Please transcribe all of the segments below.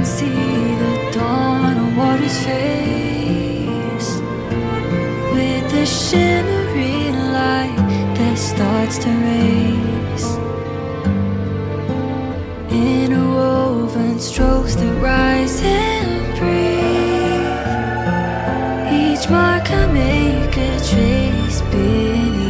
see the dawn on water's face, with the shimmering light that starts to race. Interwoven strokes that rise and breathe. Each mark I make a trace beneath.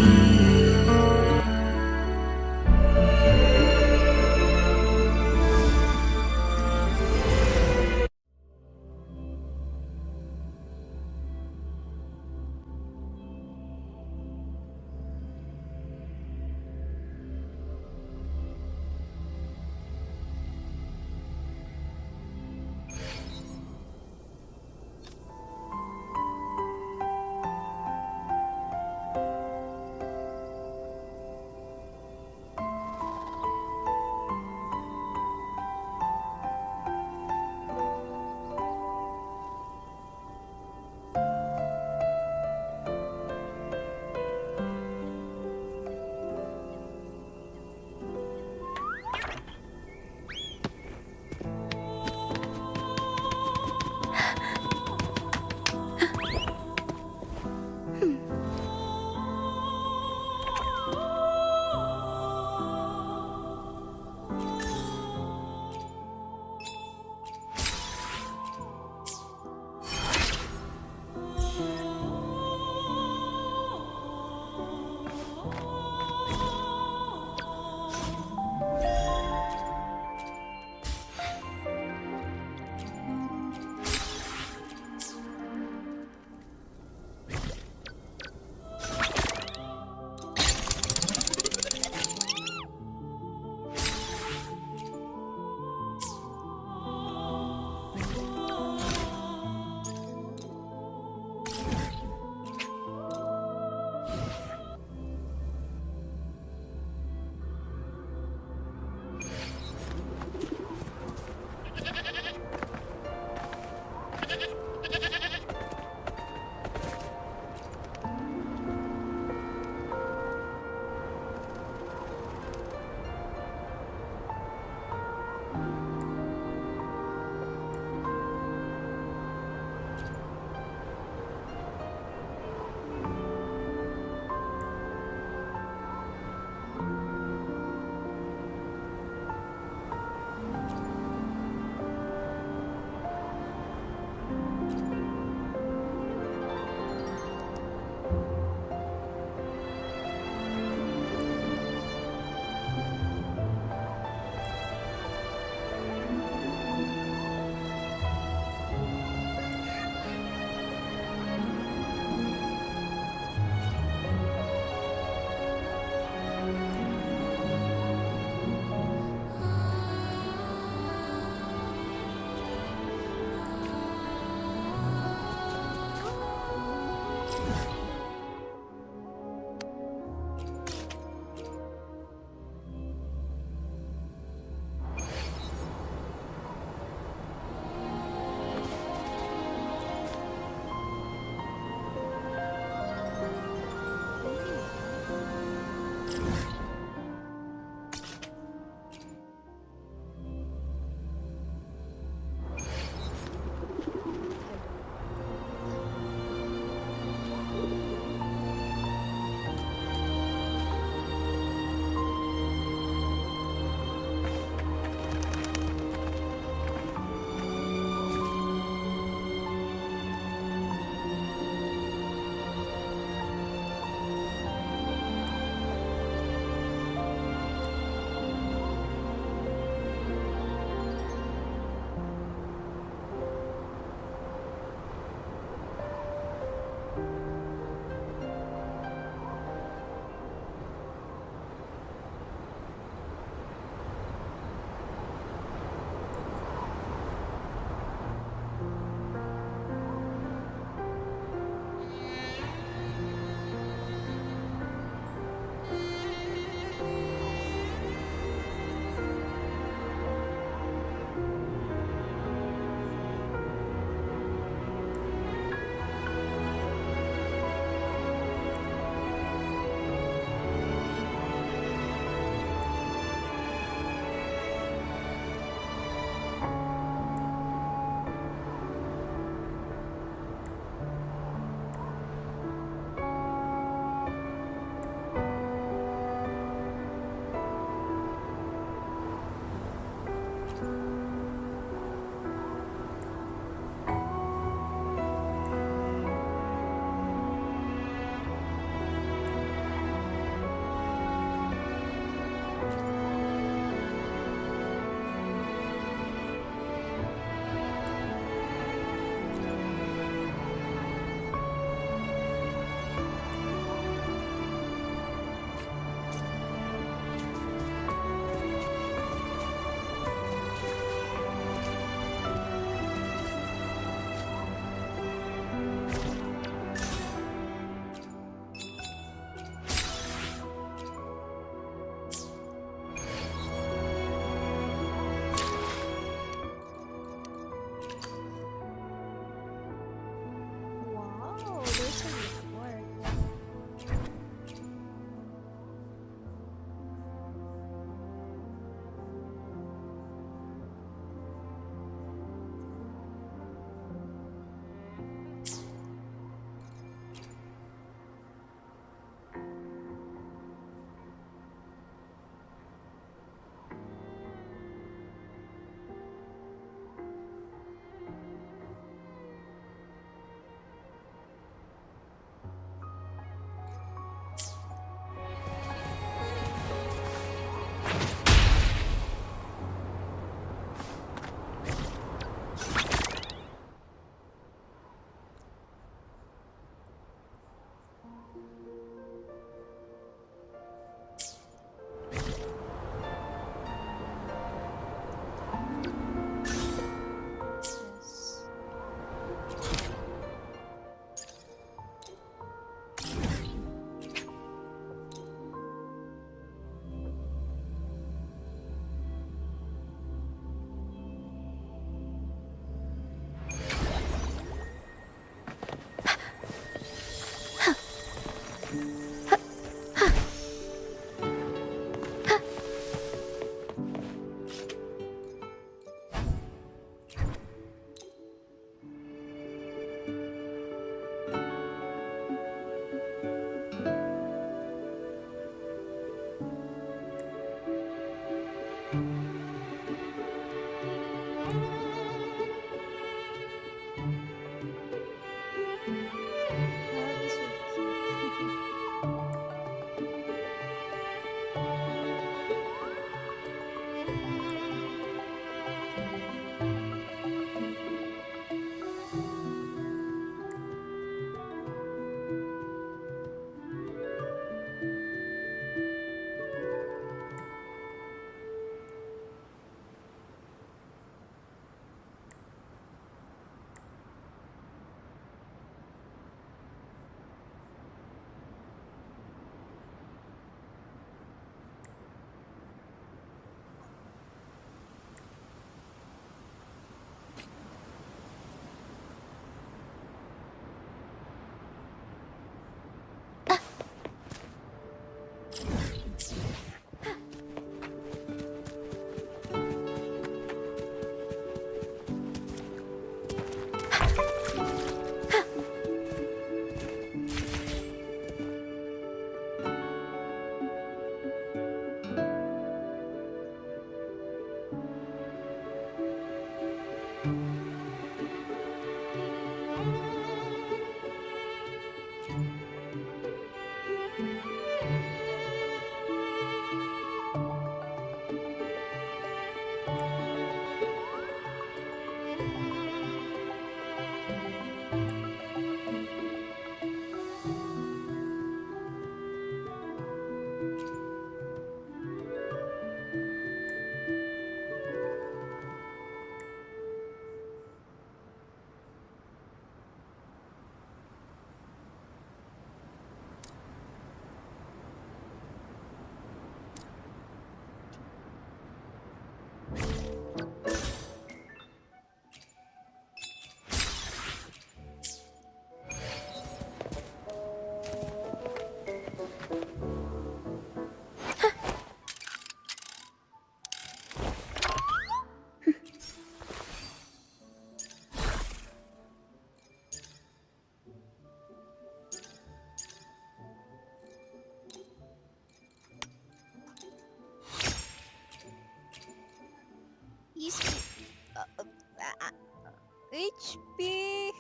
HP!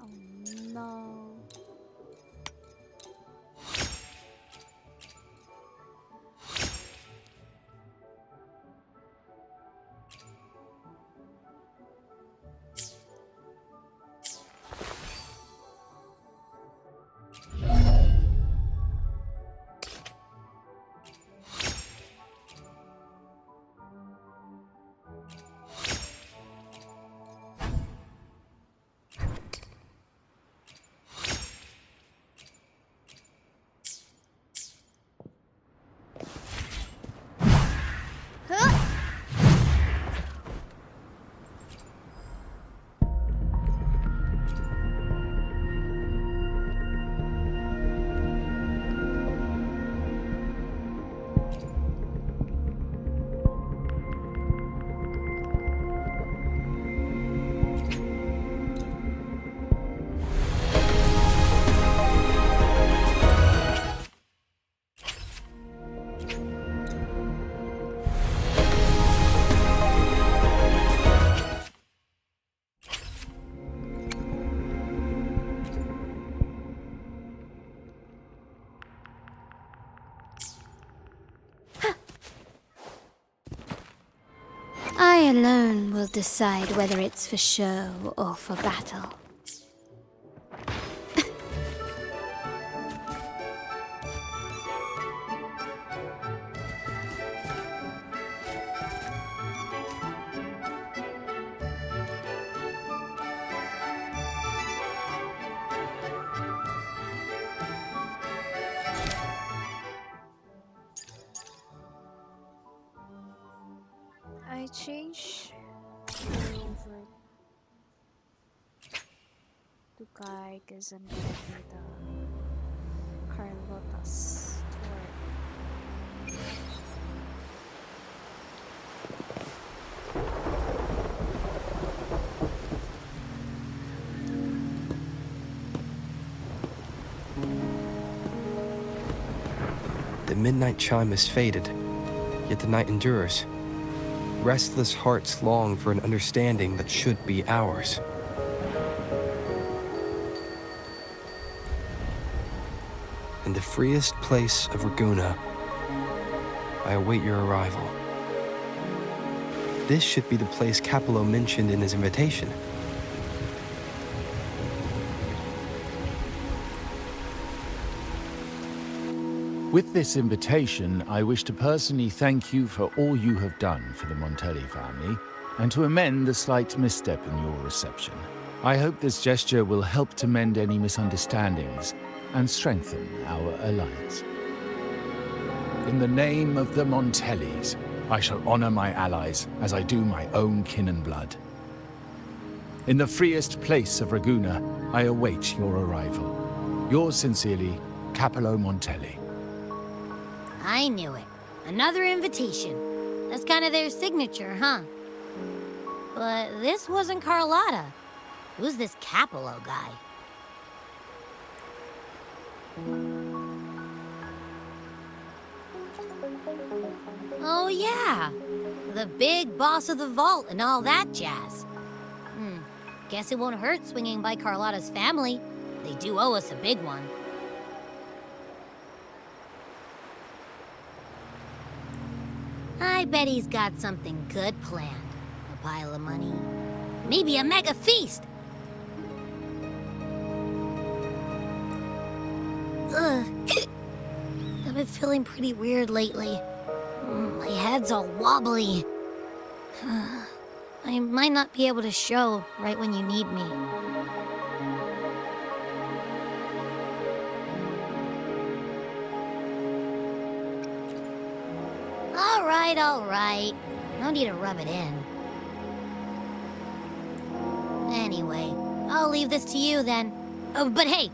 Oh no. I alone will decide whether it's for show or for battle. I change over to Kai because I'm gonna do the Carlotta's tour. The midnight chime has faded, yet the night endures. Restless hearts long for an understanding that should be ours. In the freest place of Raguna, I await your arrival. This should be the place Capello mentioned in his invitation. With this invitation, I wish to personally thank you for all you have done for the Montelli family, and to amend the slight misstep in your reception. I hope this gesture will help to mend any misunderstandings and strengthen our alliance. In the name of the Montellis, I shall honor my allies as I do my own kin and blood. In the freest place of Raguna, I await your arrival. Yours sincerely, Capello Montelli. I knew it. Another invitation. That's kind of their signature, huh? But this wasn't Carlotta. Who's this Capello guy? Oh yeah, the big boss of the vault and all that jazz. Guess it won't hurt swinging by Carlotta's family. They do owe us a big one. I bet he's got something good planned. A pile of money. Maybe a mega feast! Ugh. I've been feeling pretty weird lately. My head's all wobbly. I might not be able to show right when you need me. All right. No need to rub it in. Anyway, I'll leave this to you then. Oh, but hey,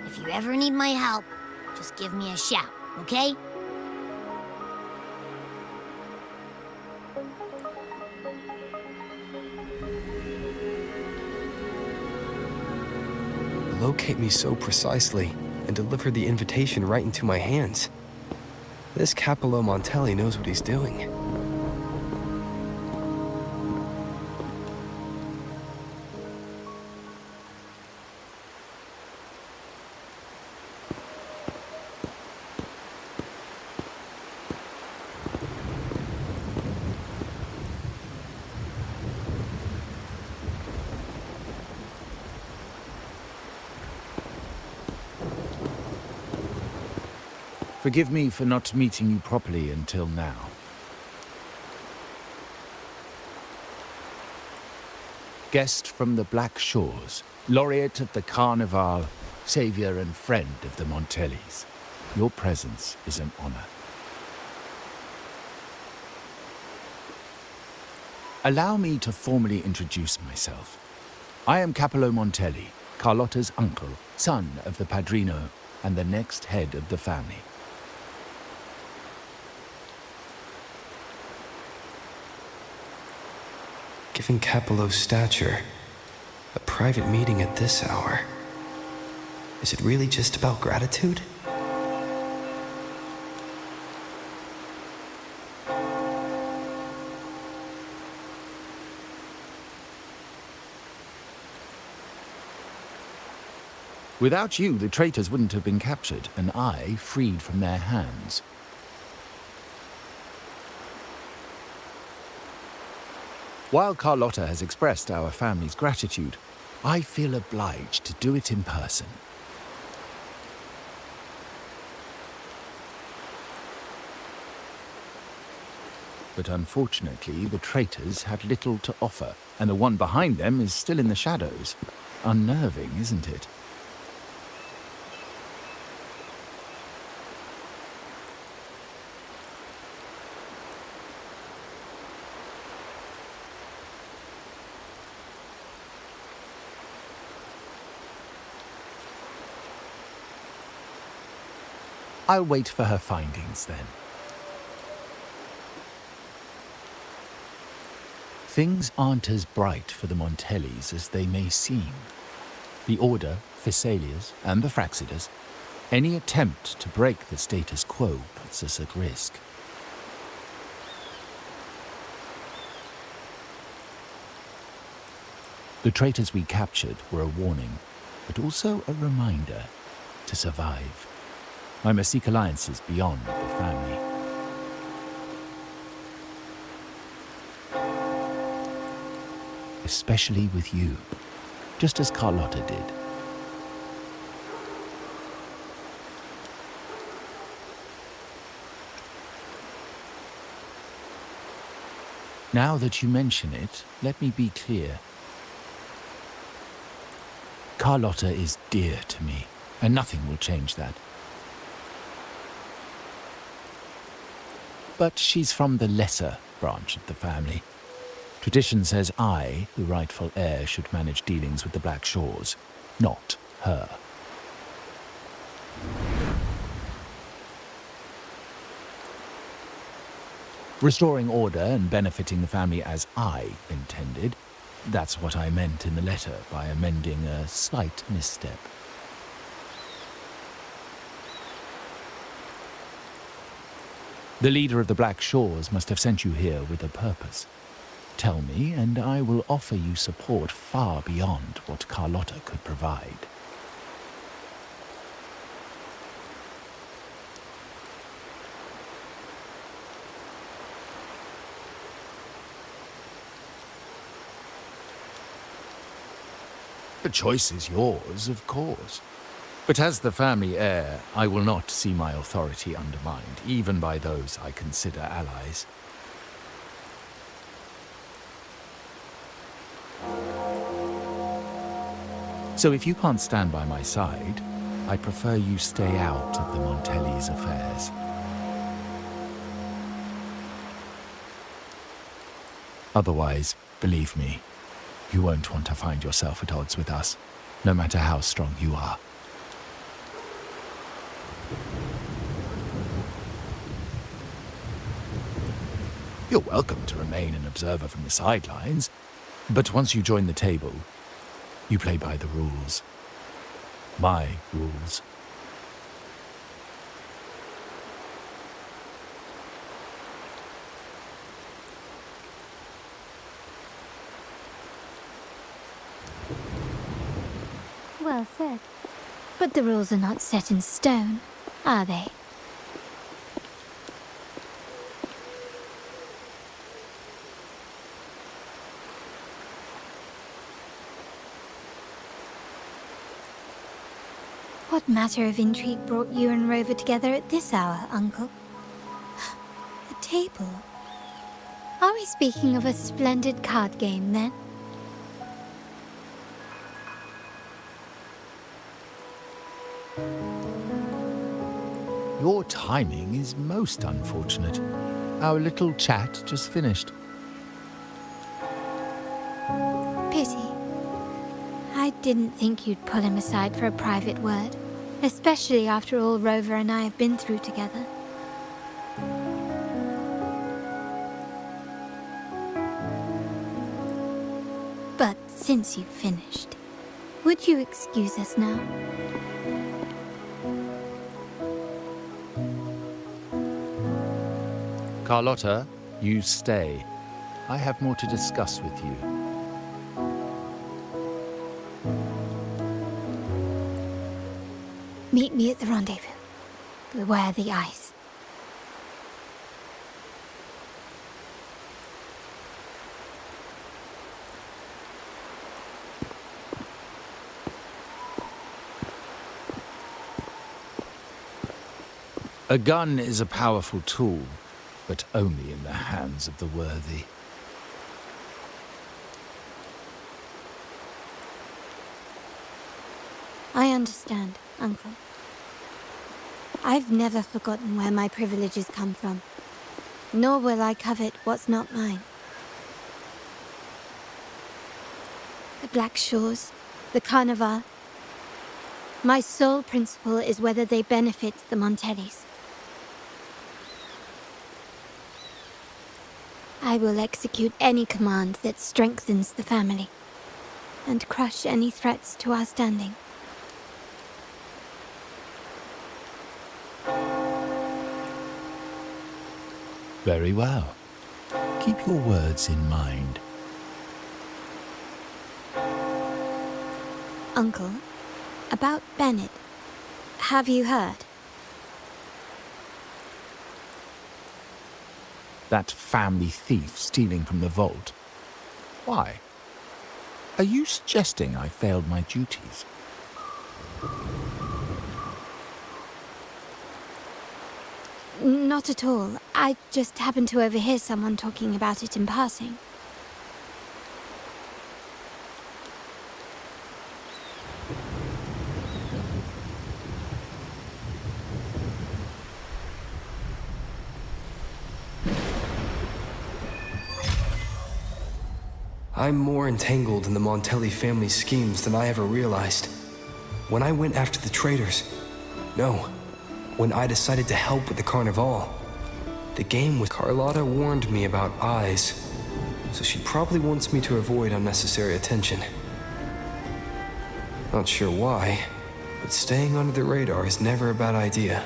if you ever need my help, just give me a shout, okay? Locate me so precisely and deliver the invitation right into my hands. This Capello Montelli knows what he's doing. Forgive me for not meeting you properly until now. Guest from the Black Shores, laureate of the Carnival, savior and friend of the Montellis. Your presence is an honor. Allow me to formally introduce myself. I am Capello Montelli, Carlotta's uncle, son of the Padrino, and the next head of the family. Given Capello's stature, a private meeting at this hour. Is it really just about gratitude? Without you, the traitors wouldn't have been captured, and I freed from their hands. While Carlotta has expressed our family's gratitude, I feel obliged to do it in person. But unfortunately, the traitors had little to offer, and the one behind them is still in the shadows. Unnerving, isn't it? I'll wait for her findings then. Things aren't as bright for the Montellis as they may seem. The Order, Phassalias, and the Fraxidas, any attempt to break the status quo puts us at risk. The traitors we captured were a warning, but also a reminder to survive. I must seek alliances beyond the family. Especially with you, just as Carlotta did. Now that you mention it, let me be clear. Carlotta is dear to me, and nothing will change that. But she's from the lesser branch of the family. Tradition says I, the rightful heir, should manage dealings with the Black Shores, not her. Restoring order and benefiting the family as I intended, that's what I meant in the letter by amending a slight misstep. The leader of the Black Shores must have sent you here with a purpose. Tell me, and I will offer you support far beyond what Carlotta could provide. The choice is yours, of course. But as the family heir, I will not see my authority undermined, even by those I consider allies. So if you can't stand by my side, I prefer you stay out of the Montelli's affairs. Otherwise, believe me, you won't want to find yourself at odds with us, no matter how strong you are. You're welcome to remain an observer from the sidelines, but once you join the table, you play by the rules. My rules. Well said. But the rules are not set in stone, are they? What matter of intrigue brought you and Rover together at this hour, Uncle? A table? Are we speaking of a splendid card game, then? Your timing is most unfortunate. Our little chat just finished. Pity. I didn't think you'd pull him aside for a private word, especially after all Rover and I have been through together. But since you've finished, would you excuse us now? Carlotta, you stay. I have more to discuss with you. Meet me at the rendezvous. Beware the ice. A gun is a powerful tool, but only in the hands of the worthy. I understand, Uncle. I've never forgotten where my privileges come from, nor will I covet what's not mine. The Black Shores, the Carnival. My sole principle is whether they benefit the Montellis. I will execute any command that strengthens the family, and crush any threats to our standing. Very well. Keep your words in mind. Uncle, about Bennett, have you heard? That family thief stealing from the vault. Why? Are you suggesting I failed my duties? Not at all. I just happened to overhear someone talking about it in passing. I'm more entangled in the Montelli family schemes than I ever realized. When I went after the traitors, no, when I decided to help with the Carnival, the game with Carlotta warned me about eyes, so she probably wants me to avoid unnecessary attention. Not sure why, but staying under the radar is never a bad idea.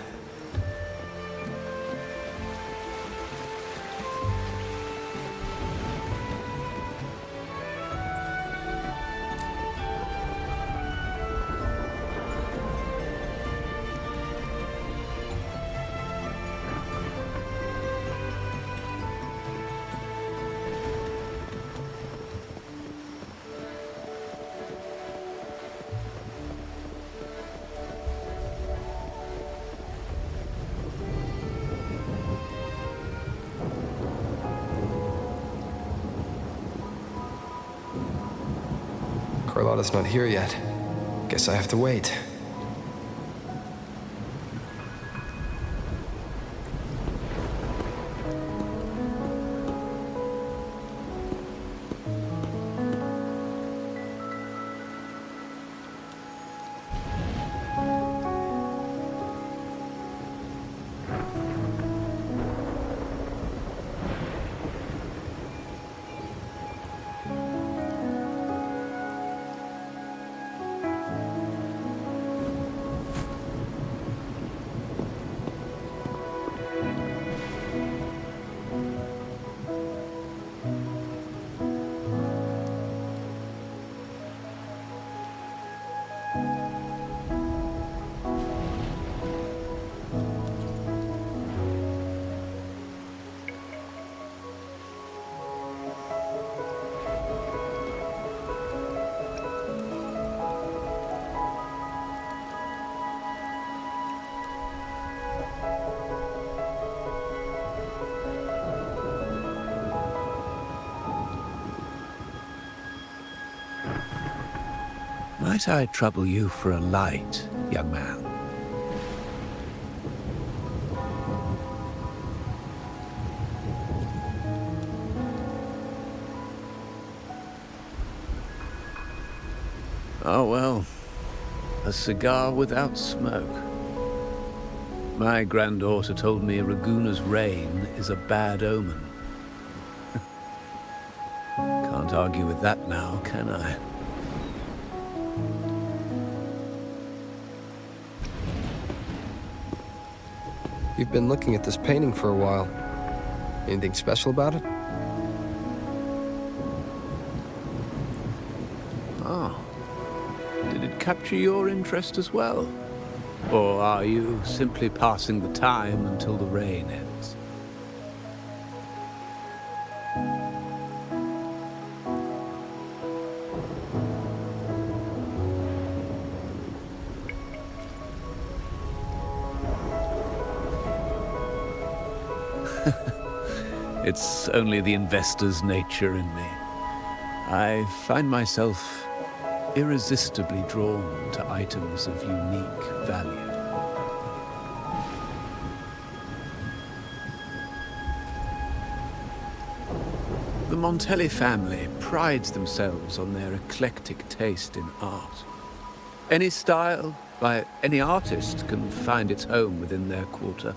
Carlotta's not here yet. Guess I have to wait. Might I trouble you for a light, young man? Oh well, a cigar without smoke. My granddaughter told me Raguna's rain is a bad omen. Can't argue with that now, can I? You've been looking at this painting for a while. Anything special about it? Oh. Did it capture your interest as well? Or are you simply passing the time until the rain ends? It's only the investor's nature in me. I find myself irresistibly drawn to items of unique value. The Montelli family prides themselves on their eclectic taste in art. Any style, by any artist, can find its home within their quarter.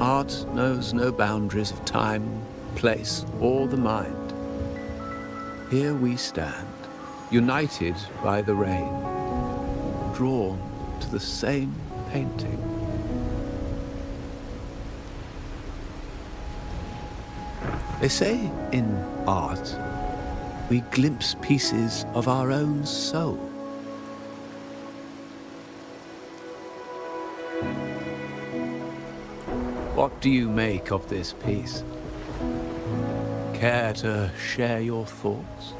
Art knows no boundaries of time, place, or the mind. Here we stand, united by the rain, drawn to the same painting. They say in art, we glimpse pieces of our own soul. What do you make of this piece? Care to share your thoughts?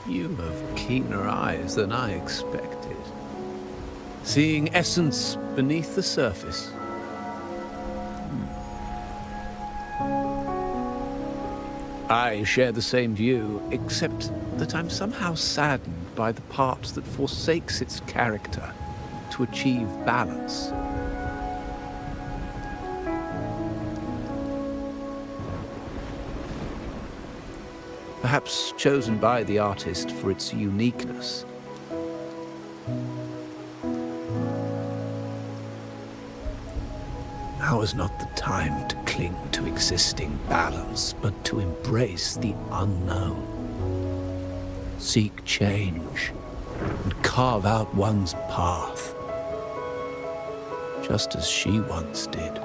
You have keener eyes than I expected. Seeing essence beneath the surface. I share the same view, except that I'm somehow saddened by the part that forsakes its character to achieve balance. Perhaps chosen by the artist for its uniqueness. Now is not the time to cling to existing balance, but to embrace the unknown. Seek change and carve out one's path, just as she once did.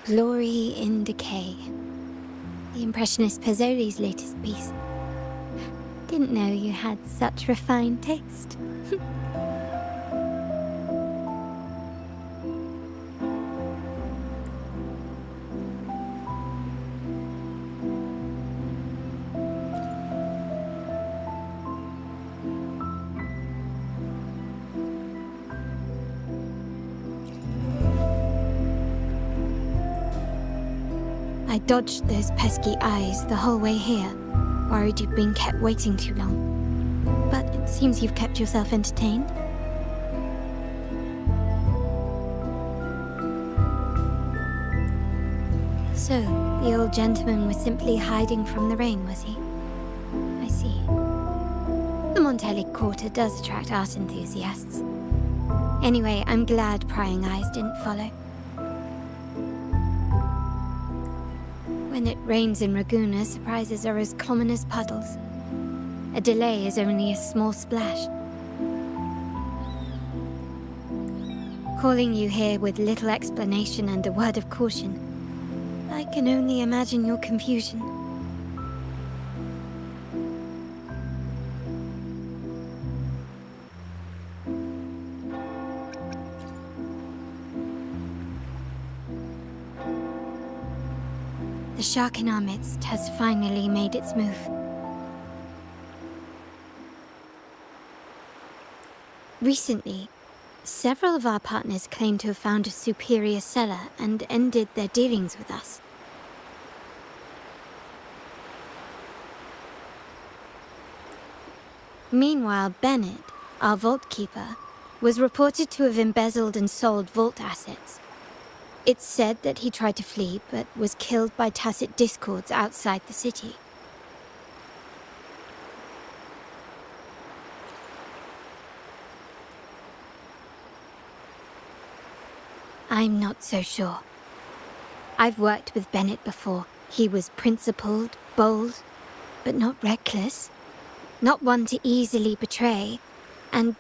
Glory in Decay. The Impressionist Pazzoli's latest piece. Didn't know you had such refined taste. I dodged those pesky eyes the whole way here, worried you'd been kept waiting too long. But it seems you've kept yourself entertained. So, the old gentleman was simply hiding from the rain, was he? I see. The Montelli Quarter does attract art enthusiasts. Anyway, I'm glad prying eyes didn't follow. When it rains in Ragusa, surprises are as common as puddles. A delay is only a small splash. Calling you here with little explanation and a word of caution, I can only imagine your confusion. The shark in our midst has finally made its move. Recently, several of our partners claimed to have found a superior cellar and ended their dealings with us. Meanwhile, Bennett, our vault keeper, was reported to have embezzled and sold vault assets. It's said that he tried to flee, but was killed by tacit discords outside the city. I'm not so sure. I've worked with Bennett before. He was principled, bold, but not reckless. Not one to easily betray, and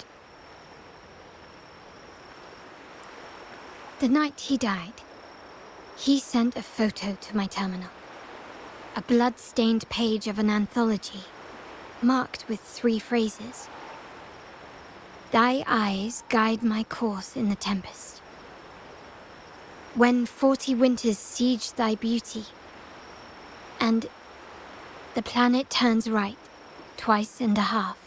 the night he died, he sent a photo to my terminal. A blood-stained page of an anthology, marked with 3 phrases. Thy eyes guide my course in the tempest. When 40 winters siege thy beauty, and the planet turns right, twice and a half.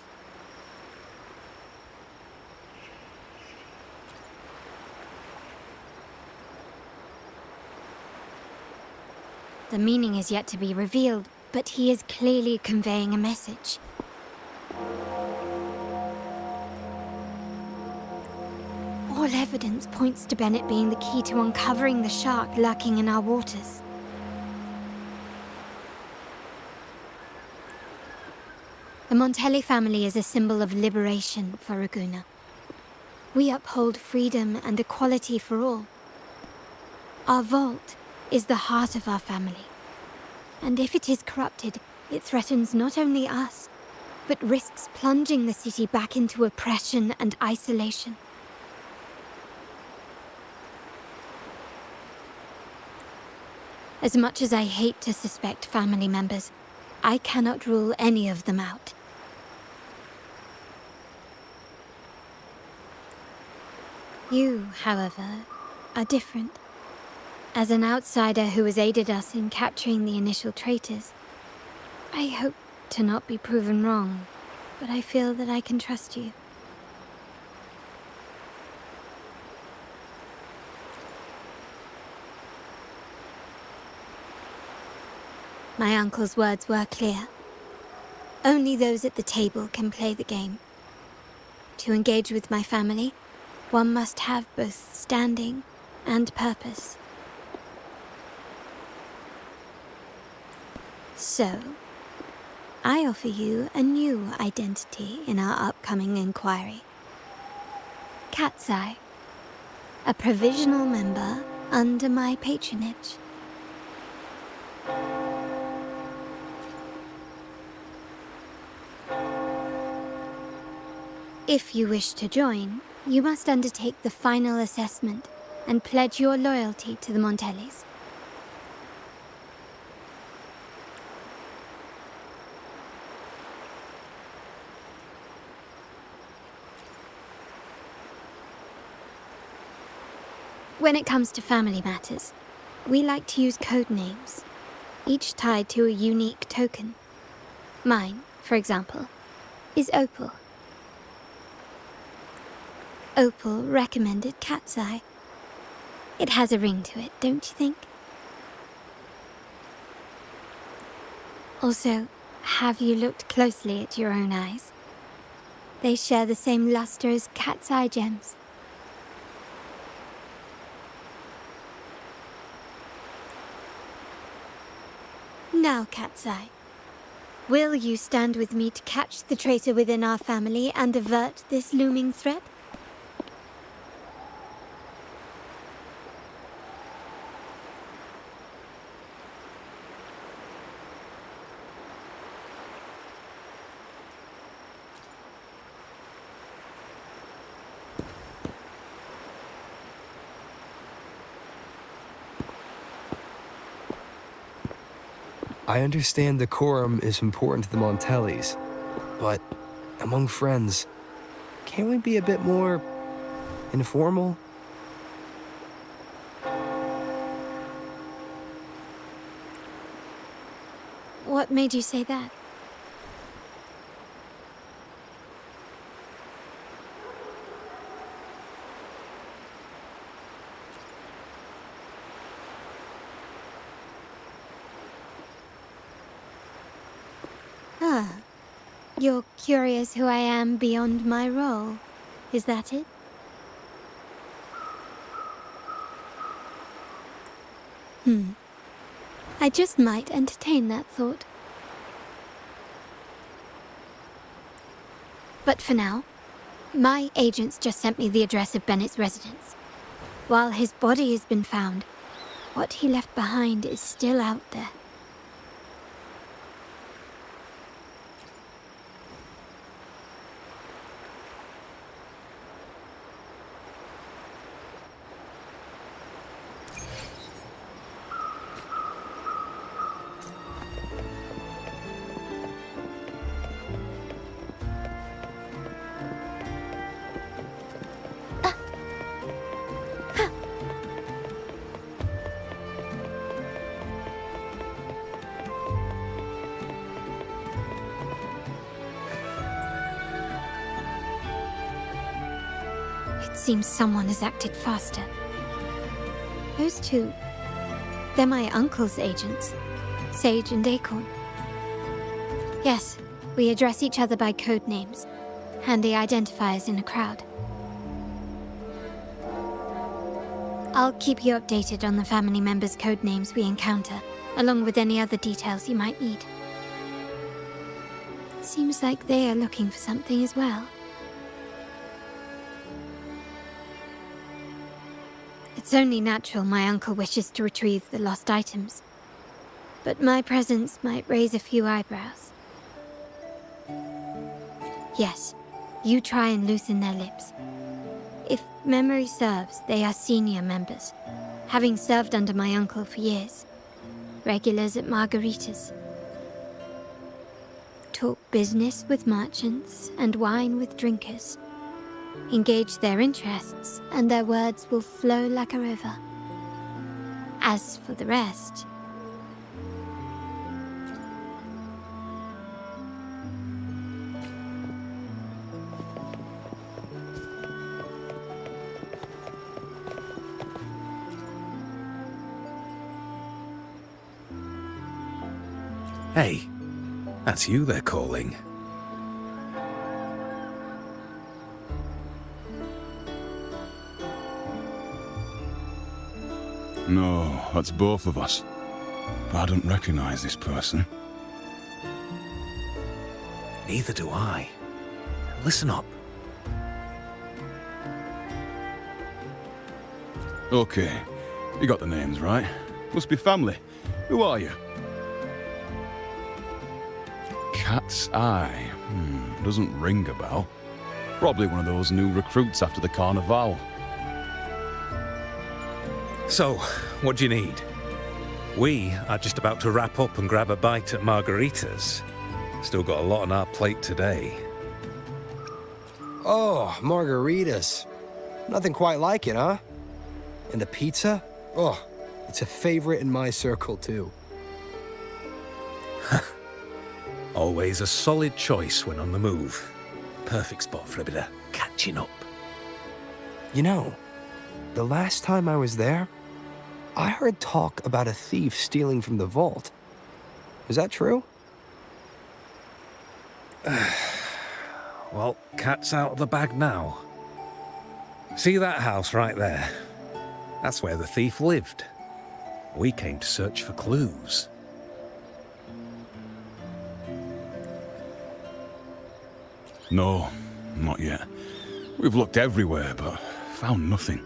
The meaning is yet to be revealed, but he is clearly conveying a message. All evidence points to Bennett being the key to uncovering the shark lurking in our waters. The Montelli family is a symbol of liberation for Ragusa. We uphold freedom and equality for all. Our vault is the heart of our family. And if it is corrupted, it threatens not only us, but risks plunging the city back into oppression and isolation. As much as I hate to suspect family members, I cannot rule any of them out. You, however, are different. As an outsider who has aided us in capturing the initial traitors, I hope to not be proven wrong, but I feel that I can trust you. My uncle's words were clear. Only those at the table can play the game. To engage with my family, one must have both standing and purpose. So, I offer you a new identity in our upcoming inquiry. Cat's Eye, a provisional member under my patronage. If you wish to join, you must undertake the final assessment and pledge your loyalty to the Montellis. When it comes to family matters, we like to use code names, each tied to a unique token. Mine, for example, is Opal. Opal recommended Cat's Eye. It has a ring to it, don't you think? Also, have you looked closely at your own eyes? They share the same luster as cat's eye gems. Now, Cat's Eye, will you stand with me to catch the traitor within our family and avert this looming threat? I understand decorum is important to the Montellis, but among friends, can't we be a bit more informal? What made you say that? Ah, you're curious who I am beyond my role. Is that it? I just might entertain that thought. But for now, my agents just sent me the address of Bennett's residence. While his body has been found, what he left behind is still out there. It seems someone has acted faster. Those two, they're my uncle's agents, Sage and Acorn. Yes, we address each other by code names, handy identifiers in a crowd. I'll keep you updated on the family members' code names we encounter, along with any other details you might need. Seems like they are looking for something as well. It's only natural my uncle wishes to retrieve the lost items, but my presence might raise a few eyebrows. Yes, you try and loosen their lips. If memory serves, they are senior members, having served under my uncle for years. Regulars at Margarita's. Talk business with merchants and wine with drinkers. Engage their interests, and their words will flow like a river. As for the rest... Hey, that's you they're calling. No, that's both of us. But I don't recognize this person. Neither do I. Listen up. Okay, you got the names right. Must be family. Who are you? Cat's Eye. Doesn't ring a bell. Probably one of those new recruits after the Carnival. So, what do you need? We are just about to wrap up and grab a bite at Margarita's. Still got a lot on our plate today. Oh, margaritas. Nothing quite like it, huh? And the pizza? Oh, it's a favorite in my circle, too. Always a solid choice when on the move. Perfect spot for a bit of catching up. You know, the last time I was there, I heard talk about a thief stealing from the vault. Is that true? Well, cat's out of the bag now. See that house right there? That's where the thief lived. We came to search for clues. No, not yet. We've looked everywhere, but found nothing.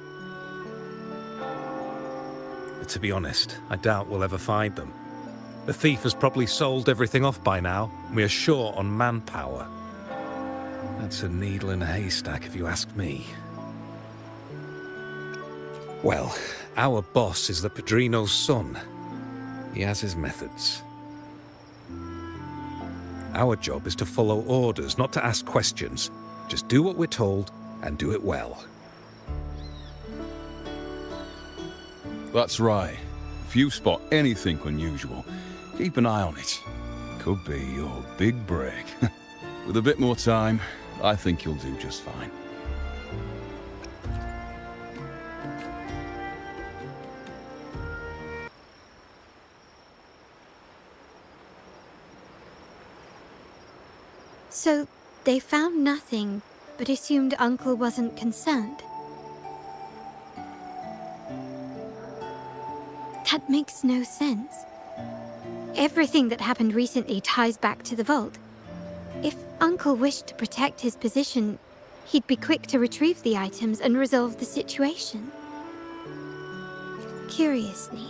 But to be honest, I doubt we'll ever find them. The thief has probably sold everything off by now. We are short on manpower. That's a needle in a haystack, if you ask me. Well, our boss is the Padrino's son. He has his methods. Our job is to follow orders, not to ask questions. Just do what we're told and do it well. That's right. If you spot anything unusual, keep an eye on it. Could be your big break. With a bit more time, I think you'll do just fine. So, they found nothing, but assumed Uncle wasn't concerned. That makes no sense. Everything that happened recently ties back to the vault. If Uncle wished to protect his position, he'd be quick to retrieve the items and resolve the situation. Curiously,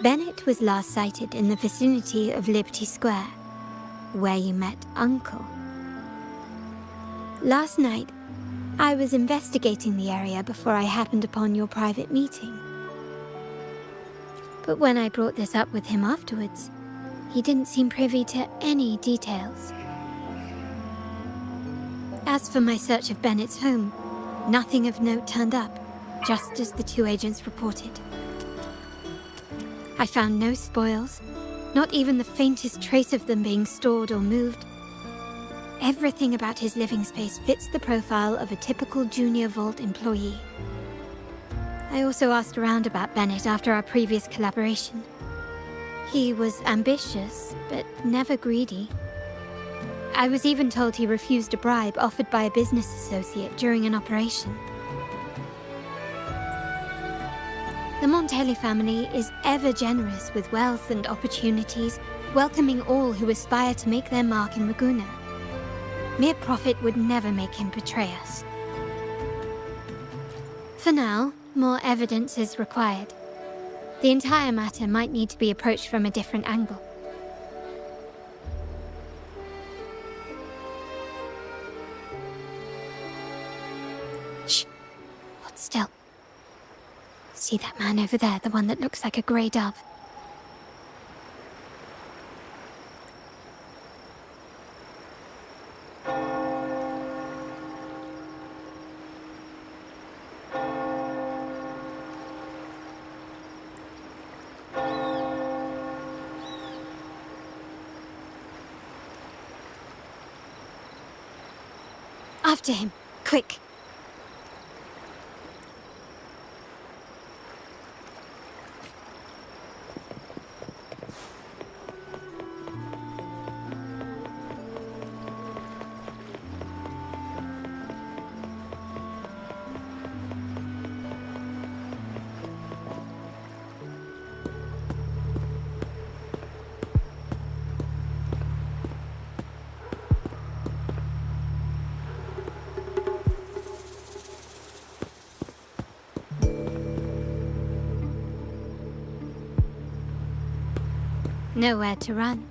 Bennett was last sighted in the vicinity of Liberty Square, where you met Uncle. Last night, I was investigating the area before I happened upon your private meeting. But when I brought this up with him afterwards, he didn't seem privy to any details. As for my search of Bennett's home, nothing of note turned up, just as the two agents reported. I found no spoils, not even the faintest trace of them being stored or moved. Everything about his living space fits the profile of a typical junior vault employee. I also asked around about Bennett after our previous collaboration. He was ambitious, but never greedy. I was even told he refused a bribe offered by a business associate during an operation. The Montelli family is ever generous with wealth and opportunities, welcoming all who aspire to make their mark in Ragusa. Mere profit would never make him betray us. For now, more evidence is required. The entire matter might need to be approached from a different angle. Shh! Hold still. See that man over there, the one that looks like a grey dove? After him, quick! Nowhere to run.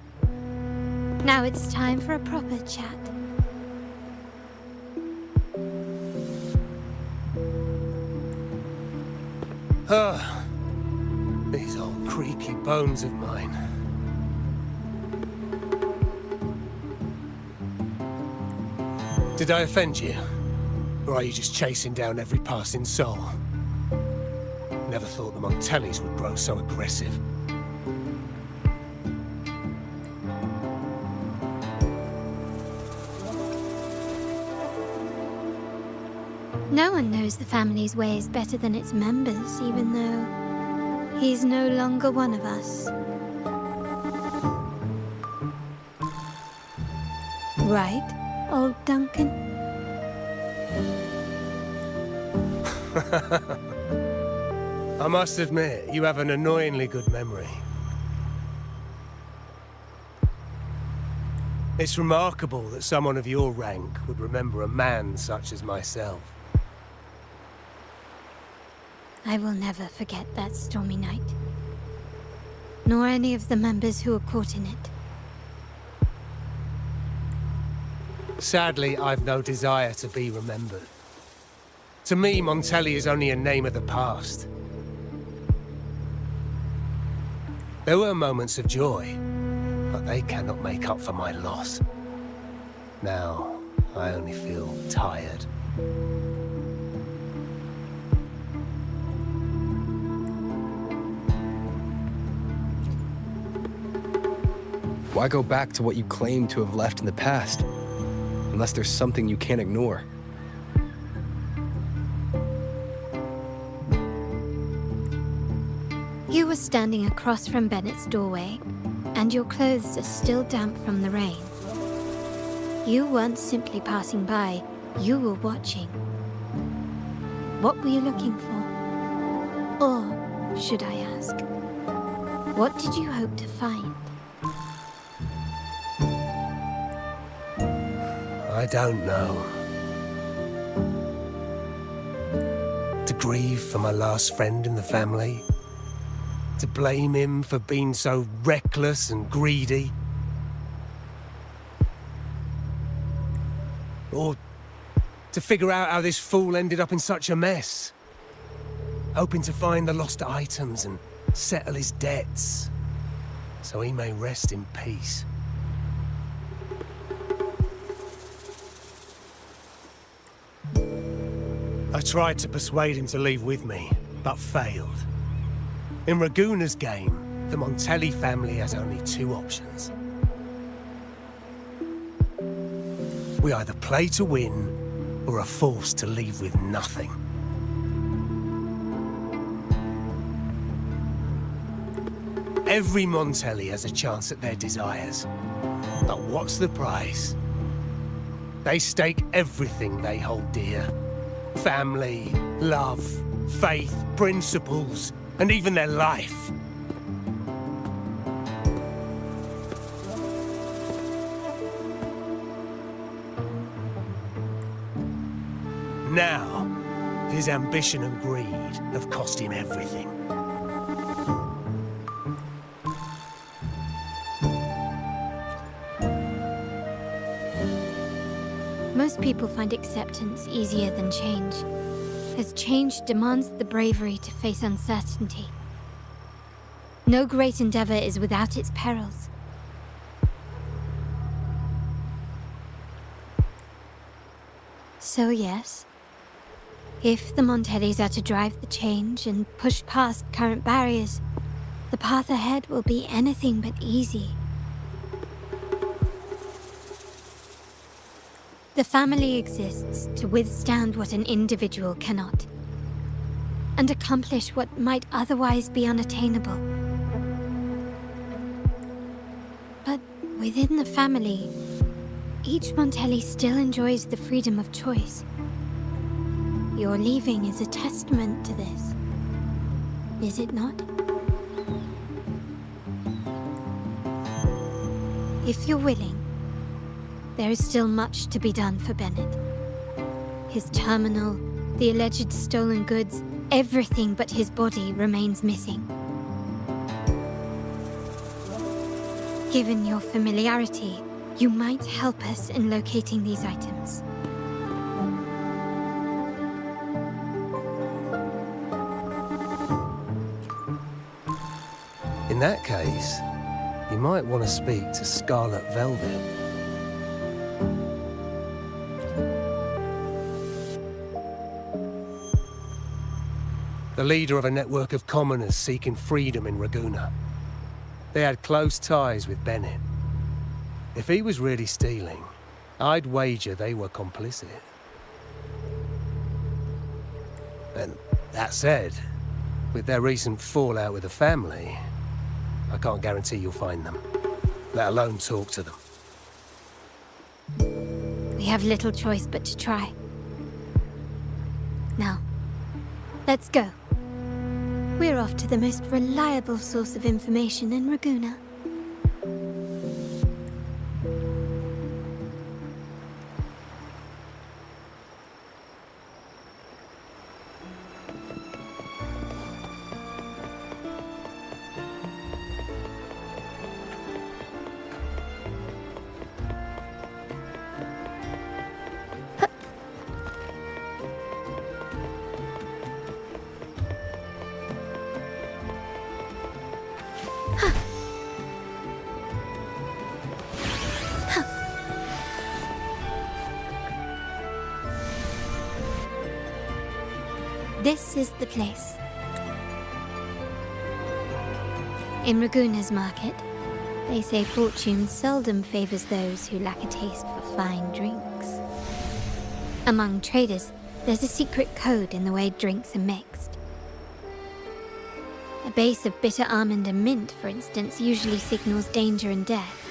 Now it's time for a proper chat. These old creaky bones of mine. Did I offend you? Or are you just chasing down every passing soul? Never thought the Montellis would grow so aggressive. No one knows the family's ways better than its members, even though he's no longer one of us. Right, old Duncan? I must admit, you have an annoyingly good memory. It's remarkable that someone of your rank would remember a man such as myself. I will never forget that stormy night. Nor any of the members who were caught in it. Sadly, I've no desire to be remembered. To me, Montelli is only a name of the past. There were moments of joy, but they cannot make up for my loss. Now, I only feel tired. Why go back to what you claim to have left in the past? Unless there's something you can't ignore. You were standing across from Bennett's doorway, and your clothes are still damp from the rain. You weren't simply passing by, you were watching. What were you looking for? Or, should I ask, what did you hope to find? I don't know. To grieve for my last friend in the family? To blame him for being so reckless and greedy? Or to figure out how this fool ended up in such a mess? Hoping to find the lost items and settle his debts, so he may rest in peace. I tried to persuade him to leave with me, but failed. In Raguna's game, the Montelli family has only two options. We either play to win, or are forced to leave with nothing. Every Montelli has a chance at their desires. But what's the price? They stake everything they hold dear. Family, love, faith, principles, and even their life. Now, his ambition and greed have cost him everything. Most people find acceptance easier than change, as change demands the bravery to face uncertainty. No great endeavor is without its perils. So yes, if the Montellis are to drive the change and push past current barriers, the path ahead will be anything but easy. The family exists to withstand what an individual cannot, and accomplish what might otherwise be unattainable. But within the family, each Montelli still enjoys the freedom of choice. Your leaving is a testament to this, is it not? If you're willing, there is still much to be done for Bennett. His terminal, the alleged stolen goods, everything but his body remains missing. Given your familiarity, you might help us in locating these items. In that case, you might want to speak to Scarlet Velvet. The leader of a network of commoners seeking freedom in Raguna. They had close ties with Bennett. If he was really stealing, I'd wager they were complicit. And that said, with their recent fallout with the family, I can't guarantee you'll find them, let alone talk to them. We have little choice but to try. Now, let's go. We're off to the most reliable source of information in Raguna. This is the place. In Raguna's market, they say fortune seldom favors those who lack a taste for fine drinks. Among traders, there's a secret code in the way drinks are mixed. A base of bitter almond and mint, for instance, usually signals danger and death.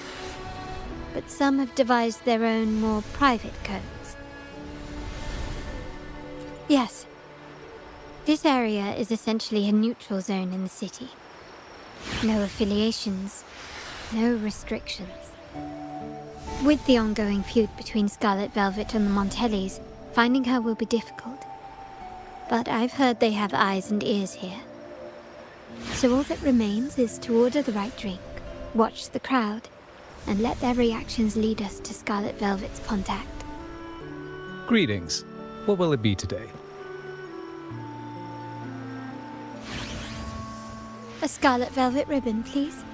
But some have devised their own more private codes. Yes. This area is essentially a neutral zone in the city. No affiliations, no restrictions. With the ongoing feud between Scarlet Velvet and the Montellis, finding her will be difficult. But I've heard they have eyes and ears here. So all that remains is to order the right drink, watch the crowd, and let their reactions lead us to Scarlet Velvet's contact. Greetings. What will it be today? A Scarlet Velvet ribbon, please.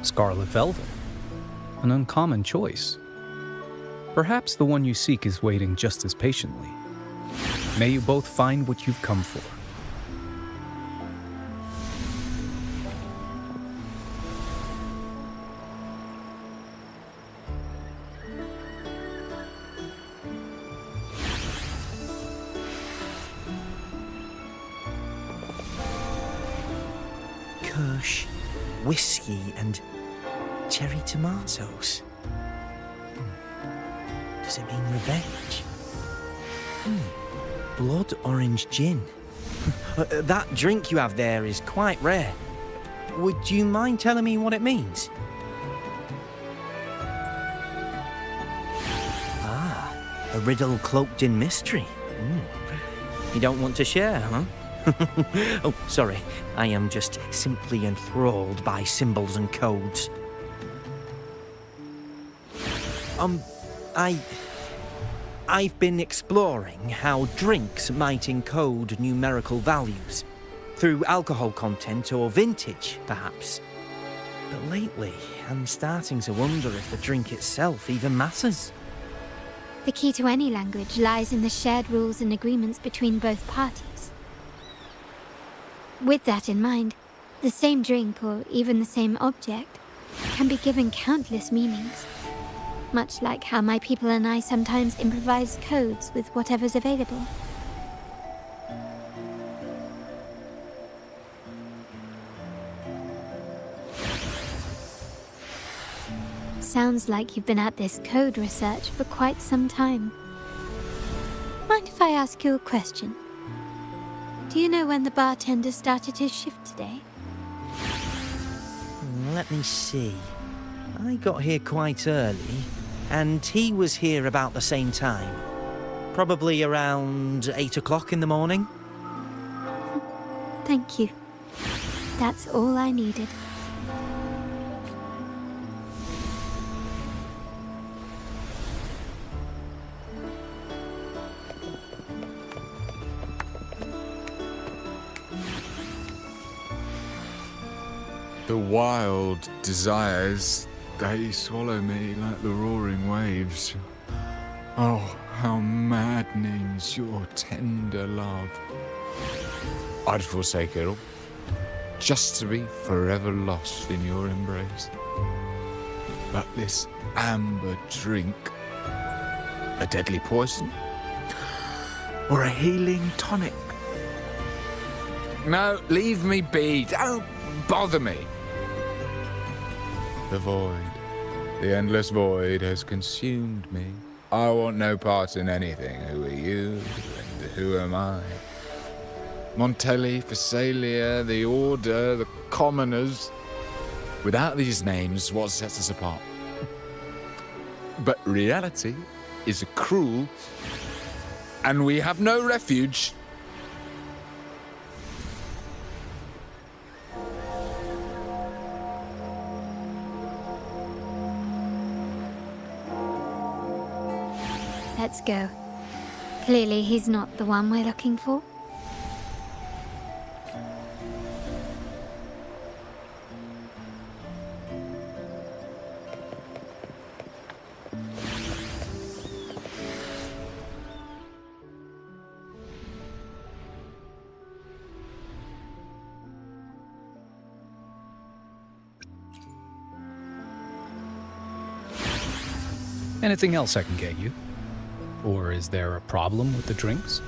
Scarlet Velvet. An uncommon choice. Perhaps the one you seek is waiting just as patiently. May you both find what you've come for. Kirsch, whiskey, and cherry tomatoes. Does it mean revenge? Blood orange gin. That drink you have there is quite rare. Would you mind telling me what it means? Ah, a riddle cloaked in mystery. You don't want to share, huh? Oh, sorry. I am just simply enthralled by symbols and codes. I've been exploring how drinks might encode numerical values. Through alcohol content or vintage, perhaps. But lately, I'm starting to wonder if the drink itself even matters. The key to any language lies in the shared rules and agreements between both parties. With that in mind, the same drink or even the same object can be given countless meanings. Much like how my people and I sometimes improvise codes with whatever's available. Sounds like you've been at this code research for quite some time. Mind if I ask you a question? Do you know when the bartender started his shift today? Let me see. I got here quite early, and he was here about the same time. Probably around 8 o'clock in the morning. Thank you. That's all I needed. The wild desires, they swallow me like the roaring waves. Oh, how maddening's your tender love. I'd forsake it all, just to be forever lost in your embrace. But this amber drink, a deadly poison? Or a healing tonic? No, leave me be, don't bother me. The void, The endless void has consumed me. I want no part in anything. Who are you, and who am I? Montelli, Phasalia, the Order, the Commoners. Without these names, what sets us apart? But reality is cruel, and we have no refuge. Let's go. Clearly, he's not the one we're looking for. Anything else I can get you? Or is there a problem with the drinks?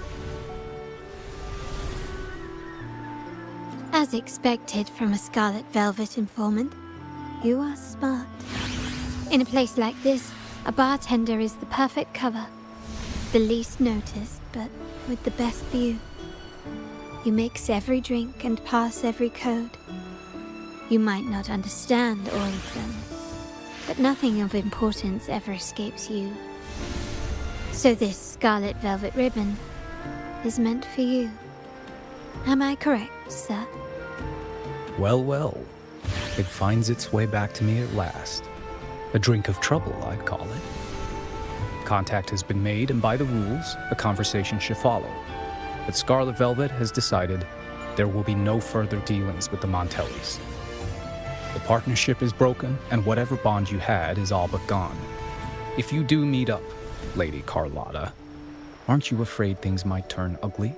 As expected from a Scarlet Velvet informant, you are smart. In a place like this, a bartender is the perfect cover. The least noticed, but with the best view. You mix every drink and pass every code. You might not understand all of them, but nothing of importance ever escapes you. So this Scarlet Velvet ribbon is meant for you. Am I correct, sir? Well, well. It finds its way back to me at last. A drink of trouble, I'd call it. Contact has been made, and by the rules, a conversation should follow. But Scarlet Velvet has decided there will be no further dealings with the Montellis. The partnership is broken, and whatever bond you had is all but gone. If you do meet up, Lady Carlotta, aren't you afraid things might turn ugly?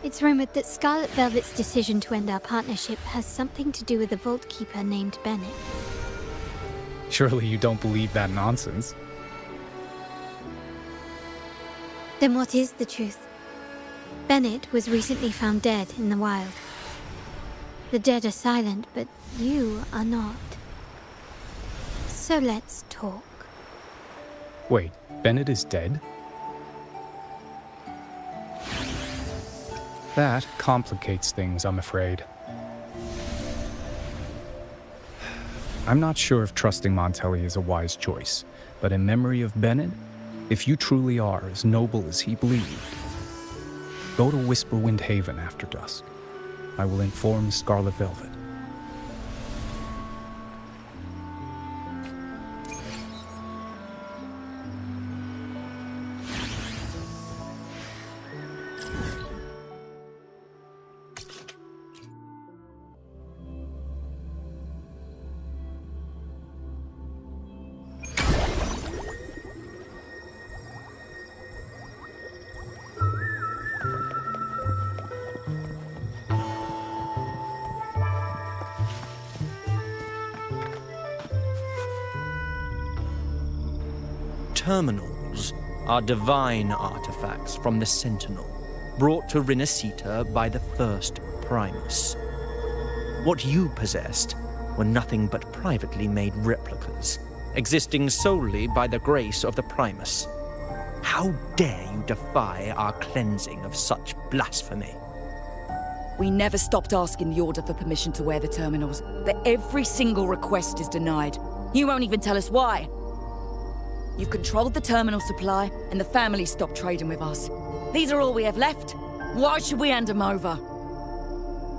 It's rumored that Scarlet Velvet's decision to end our partnership has something to do with a vault keeper named Bennett. Surely you don't believe that nonsense. Then what is the truth? Bennett was recently found dead in the wild. The dead are silent, but you are not. So let's talk. Wait, Bennett is dead? That complicates things, I'm afraid. I'm not sure if trusting Montelli is a wise choice, but in memory of Bennett, if you truly are as noble as he believed, go to Whisperwind Haven after dusk. I will inform Scarlet Velvet. Terminals are divine artifacts from the Sentinel, brought to Rinascita by the first Primus. What you possessed were nothing but privately made replicas, existing solely by the grace of the Primus. How dare you defy our cleansing of such blasphemy? We never stopped asking the Order for permission to wear the terminals, but every single request is denied. You won't even tell us why. You've controlled the terminal supply, and the family stopped trading with us. These are all we have left. Why should we hand them over?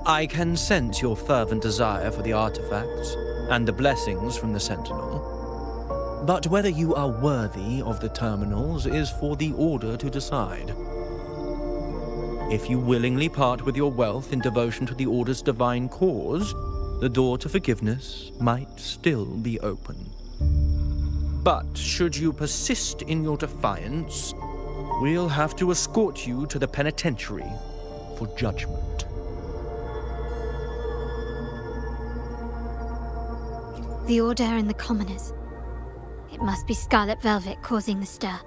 I can sense your fervent desire for the artifacts and the blessings from the Sentinel. But whether you are worthy of the terminals is for the Order to decide. If you willingly part with your wealth in devotion to the Order's divine cause, the door to forgiveness might still be open. But should you persist in your defiance, we'll have to escort you to the penitentiary for judgment. The Order and the Commoners. It must be Scarlet Velvet causing the stir.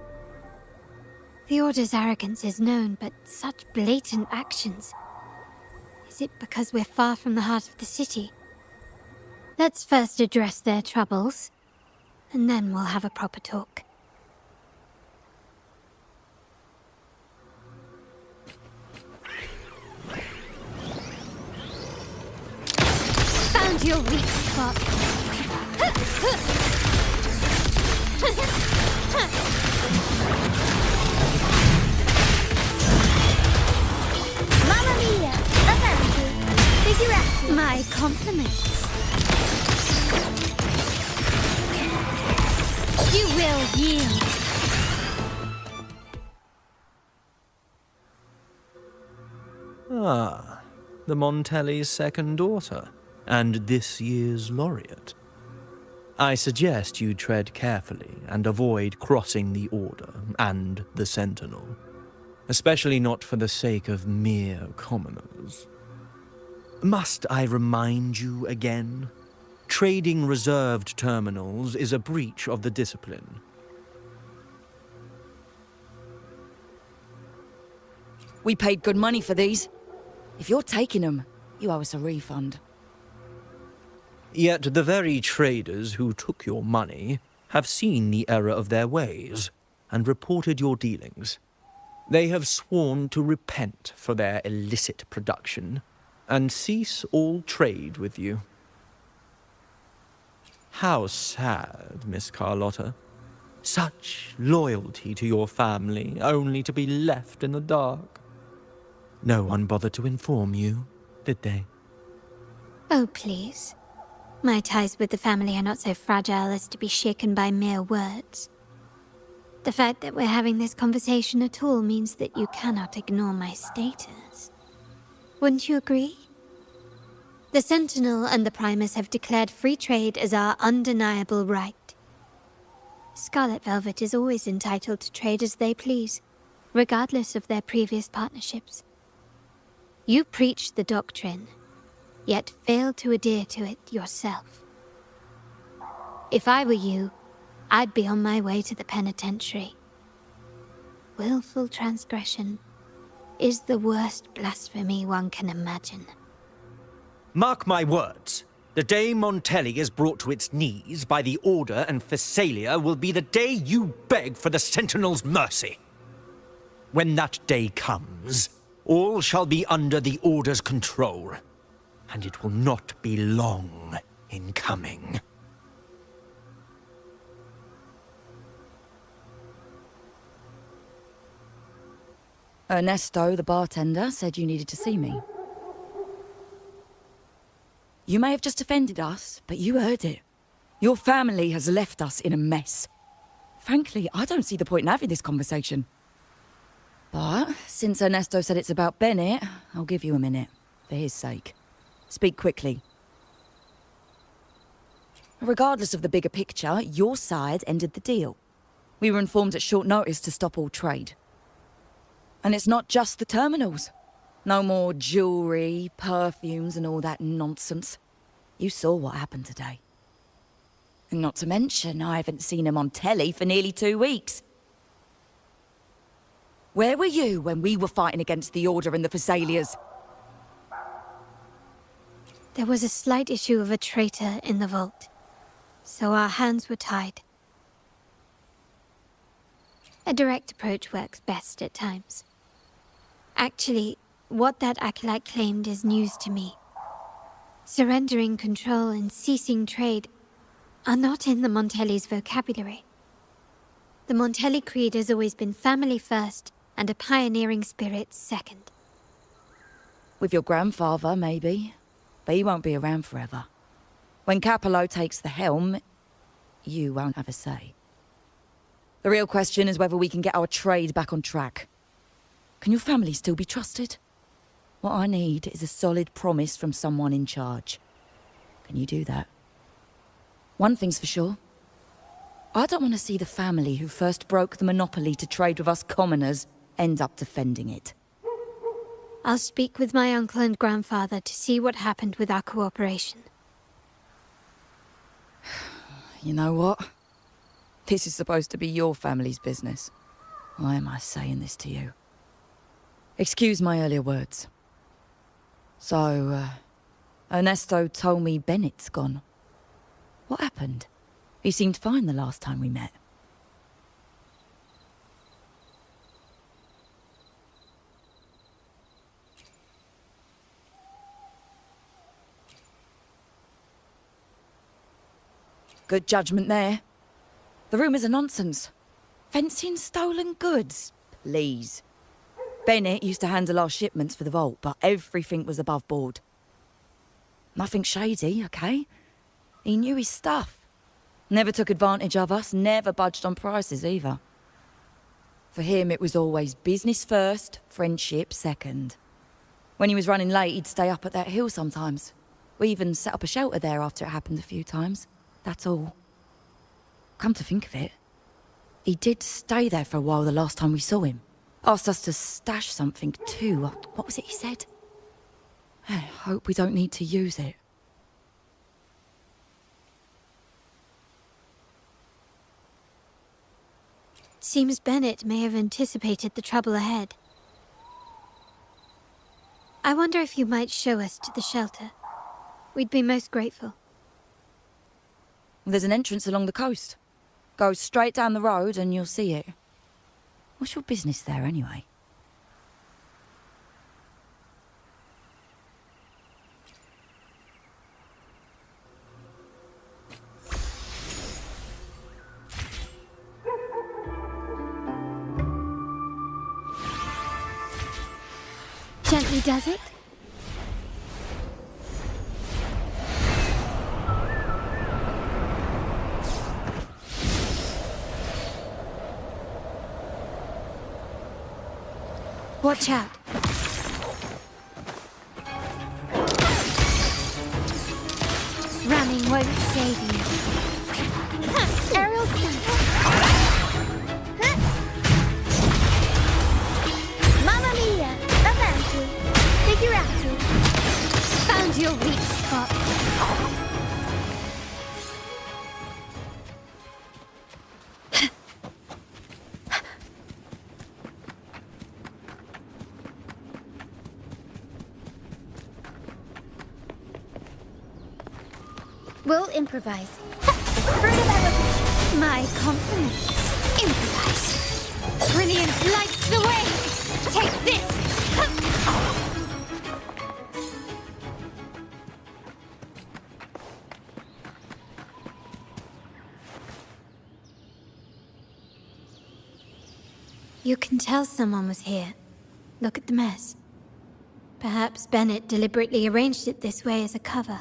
The Order's arrogance is known, but such blatant actions. Is it because we're far from the heart of the city? Let's first address their troubles, and then we'll have a proper talk. Found your weak spot. Mamma mia! Avanti! Figurati! My compliments. You will yield. Ah, the Montelli's second daughter, and this year's laureate. I suggest you tread carefully and avoid crossing the Order and the Sentinel, especially not for the sake of mere commoners. Must I remind you again? Trading reserved terminals is a breach of the discipline. We paid good money for these. If you're taking them, you owe us a refund. Yet the very traders who took your money have seen the error of their ways and reported your dealings. They have sworn to repent for their illicit production and cease all trade with you. How sad, Miss Carlotta. Such loyalty to your family, only to be left in the dark. No one bothered to inform you, did they? Oh, please. My ties with the family are not so fragile as to be shaken by mere words. The fact that we're having this conversation at all means that you cannot ignore my status. Wouldn't you agree? The Sentinel and the Primus have declared free trade as our undeniable right. Scarlet Velvet is always entitled to trade as they please, regardless of their previous partnerships. You preach the doctrine, yet fail to adhere to it yourself. If I were you, I'd be on my way to the penitentiary. Willful transgression is the worst blasphemy one can imagine. Mark my words. The day Montelli is brought to its knees by the Order and Phasalia will be the day you beg for the Sentinel's mercy. When that day comes, all shall be under the Order's control, and it will not be long in coming. Ernesto, the bartender, said you needed to see me. You may have just offended us, but you heard it. Your family has left us in a mess. Frankly, I don't see the point in having this conversation. But since Ernesto said it's about Bennett, I'll give you a minute, for his sake. Speak quickly. Regardless of the bigger picture, your side ended the deal. We were informed at short notice to stop all trade. And it's not just the terminals. No more jewelry, perfumes, and all that nonsense. You saw what happened today. And not to mention, I haven't seen him on telly for nearly 2 weeks. Where were you when we were fighting against the Order and the Phasalias? There was a slight issue of a traitor in the vault, so our hands were tied. A direct approach works best at times. Actually, what that acolyte claimed is news to me. Surrendering control and ceasing trade are not in the Montelli's vocabulary. The Montelli creed has always been family first and a pioneering spirit second. With your grandfather, maybe. But he won't be around forever. When Capello takes the helm, you won't have a say. The real question is whether we can get our trade back on track. Can your family still be trusted? What I need is a solid promise from someone in charge. Can you do that? One thing's for sure. I don't want to see the family who first broke the monopoly to trade with us commoners end up defending it. I'll speak with my uncle and grandfather to see what happened with our cooperation. You know what? This is supposed to be your family's business. Why am I saying this to you? Excuse my earlier words. So, Ernesto told me Bennett's gone. What happened? He seemed fine the last time we met. Good judgment there. The rumours are nonsense. Fencing stolen goods? Please. Bennett used to handle our shipments for the vault, but everything was above board. Nothing shady, okay? He knew his stuff. Never took advantage of us, never budged on prices either. For him, it was always business first, friendship second. When he was running late, he'd stay up at that hill sometimes. We even set up a shelter there after it happened a few times. That's all. Come to think of it, he did stay there for a while the last time we saw him. Asked us to stash something too. What was it he said? I hope we don't need to use it. Seems Bennett may have anticipated the trouble ahead. I wonder if you might show us to the shelter. We'd be most grateful. There's an entrance along the coast. Go straight down the road and you'll see it. What's your business there anyway? Gently does it? Watch out. Running won't save you. Aerial stunt. Mamma mia! Avanti! Figurati! Found your weak spot. We'll improvise. Fruit of eloquence. My compliments. Improvise. Brilliance lights the way. Take this. You can tell someone was here. Look at the mess. Perhaps Bennett deliberately arranged it this way as a cover.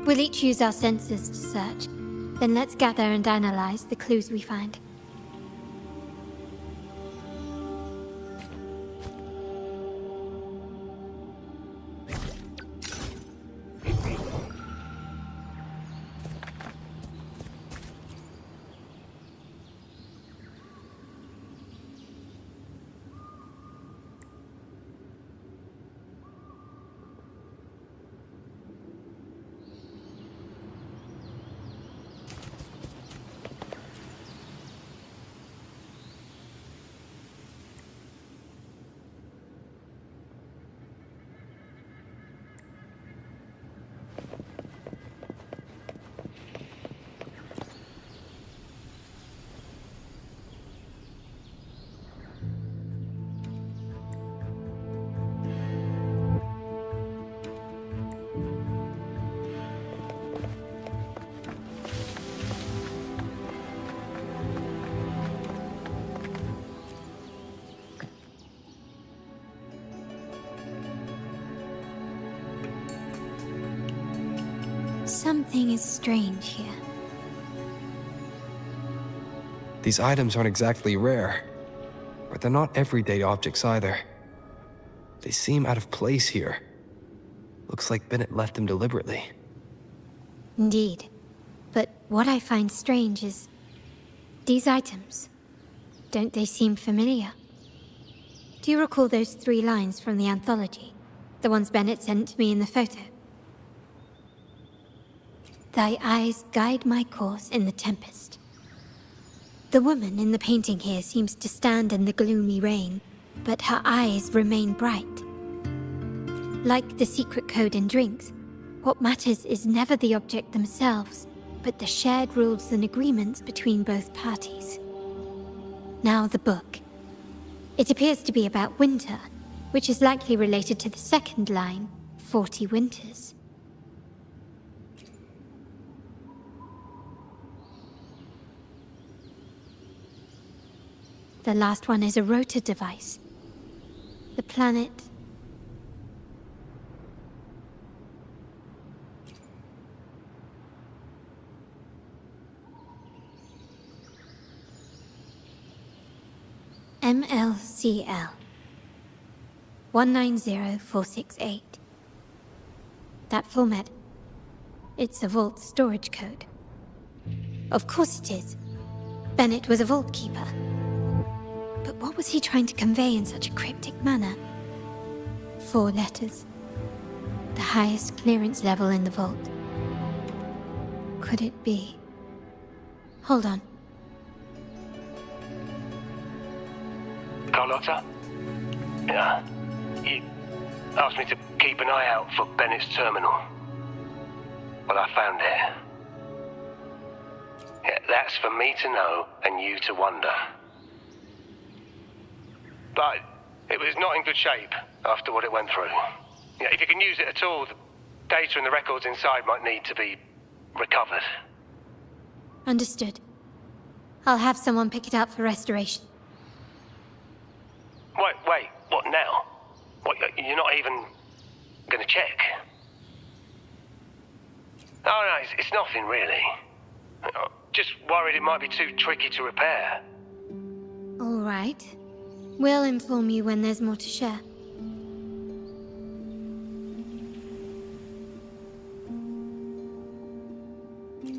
We'll each use our senses to search. Then let's gather and analyze the clues we find. Something is strange here. These items aren't exactly rare, but they're not everyday objects either. They seem out of place here. Looks like Bennett left them deliberately. Indeed. But what I find strange is... these items. Don't they seem familiar? Do you recall those 3 lines from the anthology? The ones Bennett sent me in the photo? Thy eyes guide my course in the tempest. The woman in the painting here seems to stand in the gloomy rain, but her eyes remain bright. Like the secret code in drinks, what matters is never the object themselves, but the shared rules and agreements between both parties. Now the book. It appears to be about winter, which is likely related to the second line, 40 winters. The last one is a rotor device. The planet... MLCL 190468. That format, it's a vault storage code. Of course it is. Bennett was a vault keeper. But what was he trying to convey in such a cryptic manner? 4 letters. The highest clearance level in the vault. Could it be? Hold on. Carlotta? Yeah. You asked me to keep an eye out for Bennett's terminal. Well, I found it. Yeah, that's for me to know and you to wonder. But it was not in good shape after what it went through. Yeah, if you can use it at all, the data and the records inside might need to be recovered. Understood. I'll have someone pick it up for restoration. Wait, what now? What, you're not even gonna check? Oh, no, it's nothing really. Just worried it might be too tricky to repair. All right. We'll inform you when there's more to share.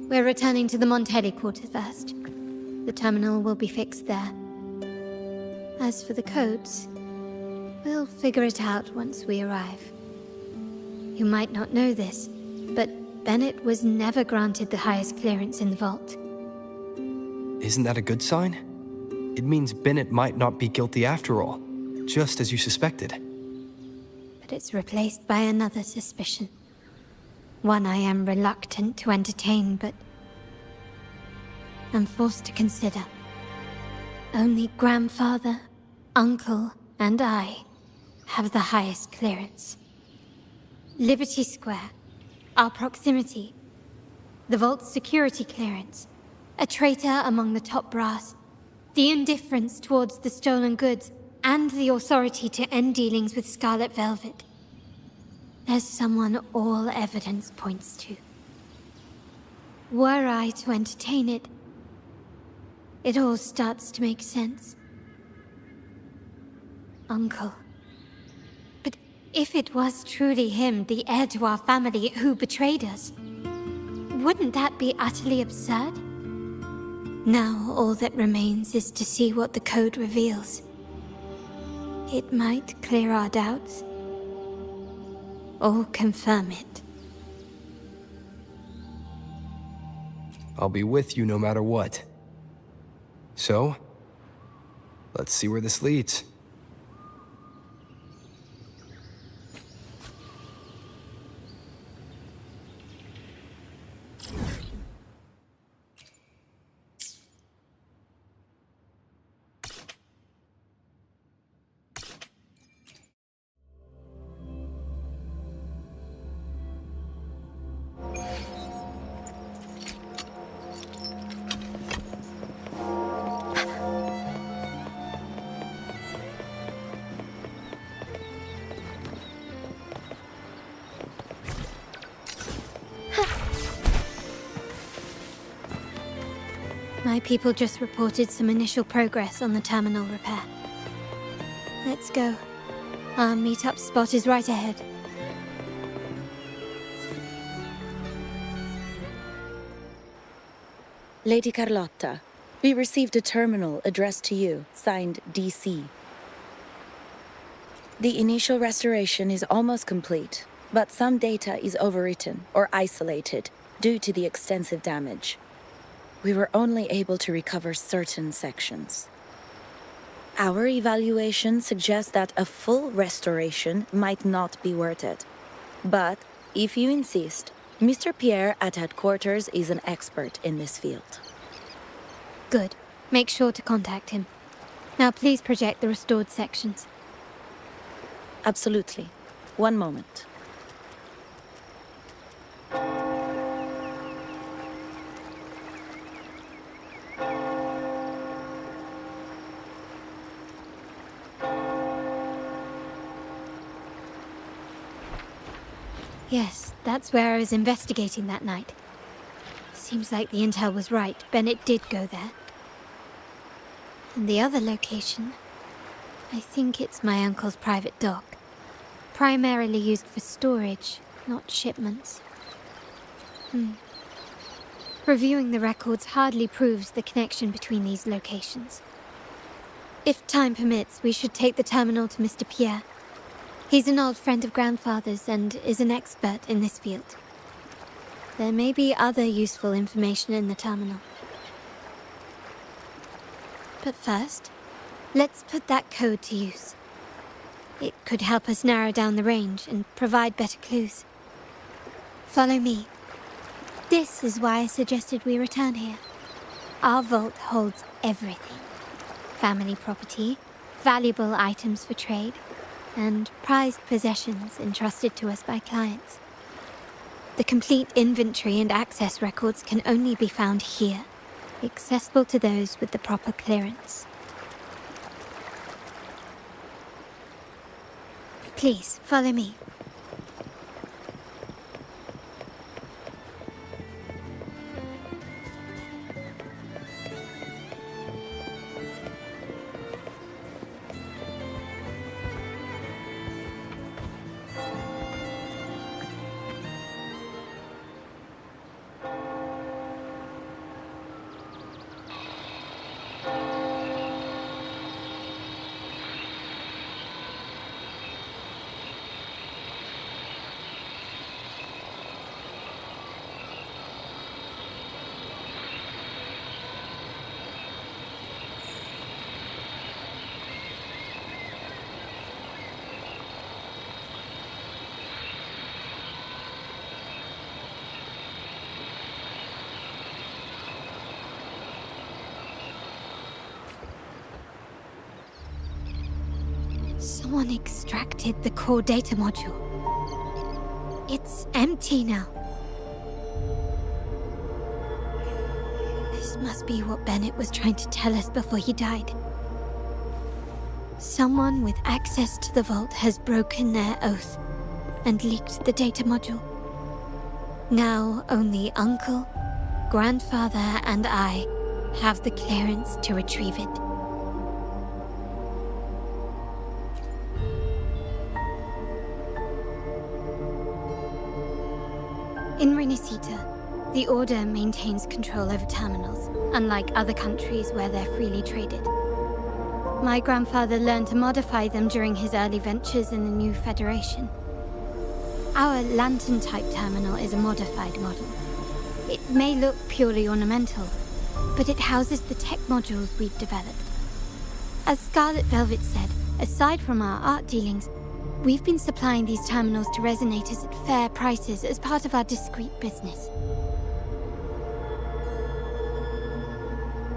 We're returning to the Montelli quarter first. The terminal will be fixed there. As for the codes, we'll figure it out once we arrive. You might not know this, but Bennett was never granted the highest clearance in the vault. Isn't that a good sign? It means Bennett might not be guilty after all, just as you suspected. But it's replaced by another suspicion. One I am reluctant to entertain, but I'm forced to consider. Only grandfather, uncle, and I have the highest clearance. Liberty Square, our proximity, the vault's security clearance, a traitor among the top brass, the indifference towards the stolen goods, and the authority to end dealings with Scarlet Velvet. There's someone all evidence points to. Were I to entertain it, it all starts to make sense. Uncle. But if it was truly him, the heir to our family, who betrayed us, wouldn't that be utterly absurd? Now all that remains is to see what the code reveals. It might clear our doubts, or confirm it. I'll be with you no matter what. So, let's see where this leads. My people just reported some initial progress on the terminal repair. Let's go. Our meet-up spot is right ahead. Lady Carlotta, we received a terminal addressed to you, signed DC. The initial restoration is almost complete, but some data is overwritten or isolated due to the extensive damage. We were only able to recover certain sections. Our evaluation suggests that a full restoration might not be worth it. But if you insist, Mr. Pierre at headquarters is an expert in this field. Good. Make sure to contact him. Now please project the restored sections. Absolutely. One moment. Yes, that's where I was investigating that night. Seems like the intel was right. Bennett did go there. And the other location, I think it's my uncle's private dock. Primarily used for storage, not shipments. Reviewing the records hardly proves the connection between these locations. If time permits, we should take the terminal to Mr. Pierre. He's an old friend of Grandfather's and is an expert in this field. There may be other useful information in the terminal. But first, let's put that code to use. It could help us narrow down the range and provide better clues. Follow me. This is why I suggested we return here. Our vault holds everything. Family property, valuable items for trade, and prized possessions entrusted to us by clients. The complete inventory and access records can only be found here, accessible to those with the proper clearance. Please, follow me. Someone extracted the core data module. It's empty now. This must be what Bennett was trying to tell us before he died. Someone with access to the vault has broken their oath and leaked the data module. Now only Uncle, Grandfather, and I have the clearance to retrieve it. In Renacita, the Order maintains control over terminals, unlike other countries where they're freely traded. My grandfather learned to modify them during his early ventures in the new Federation. Our lantern-type terminal is a modified model. It may look purely ornamental, but it houses the tech modules we've developed. As Scarlet Velvet said, aside from our art dealings, we've been supplying these terminals to resonators at fair prices as part of our discreet business.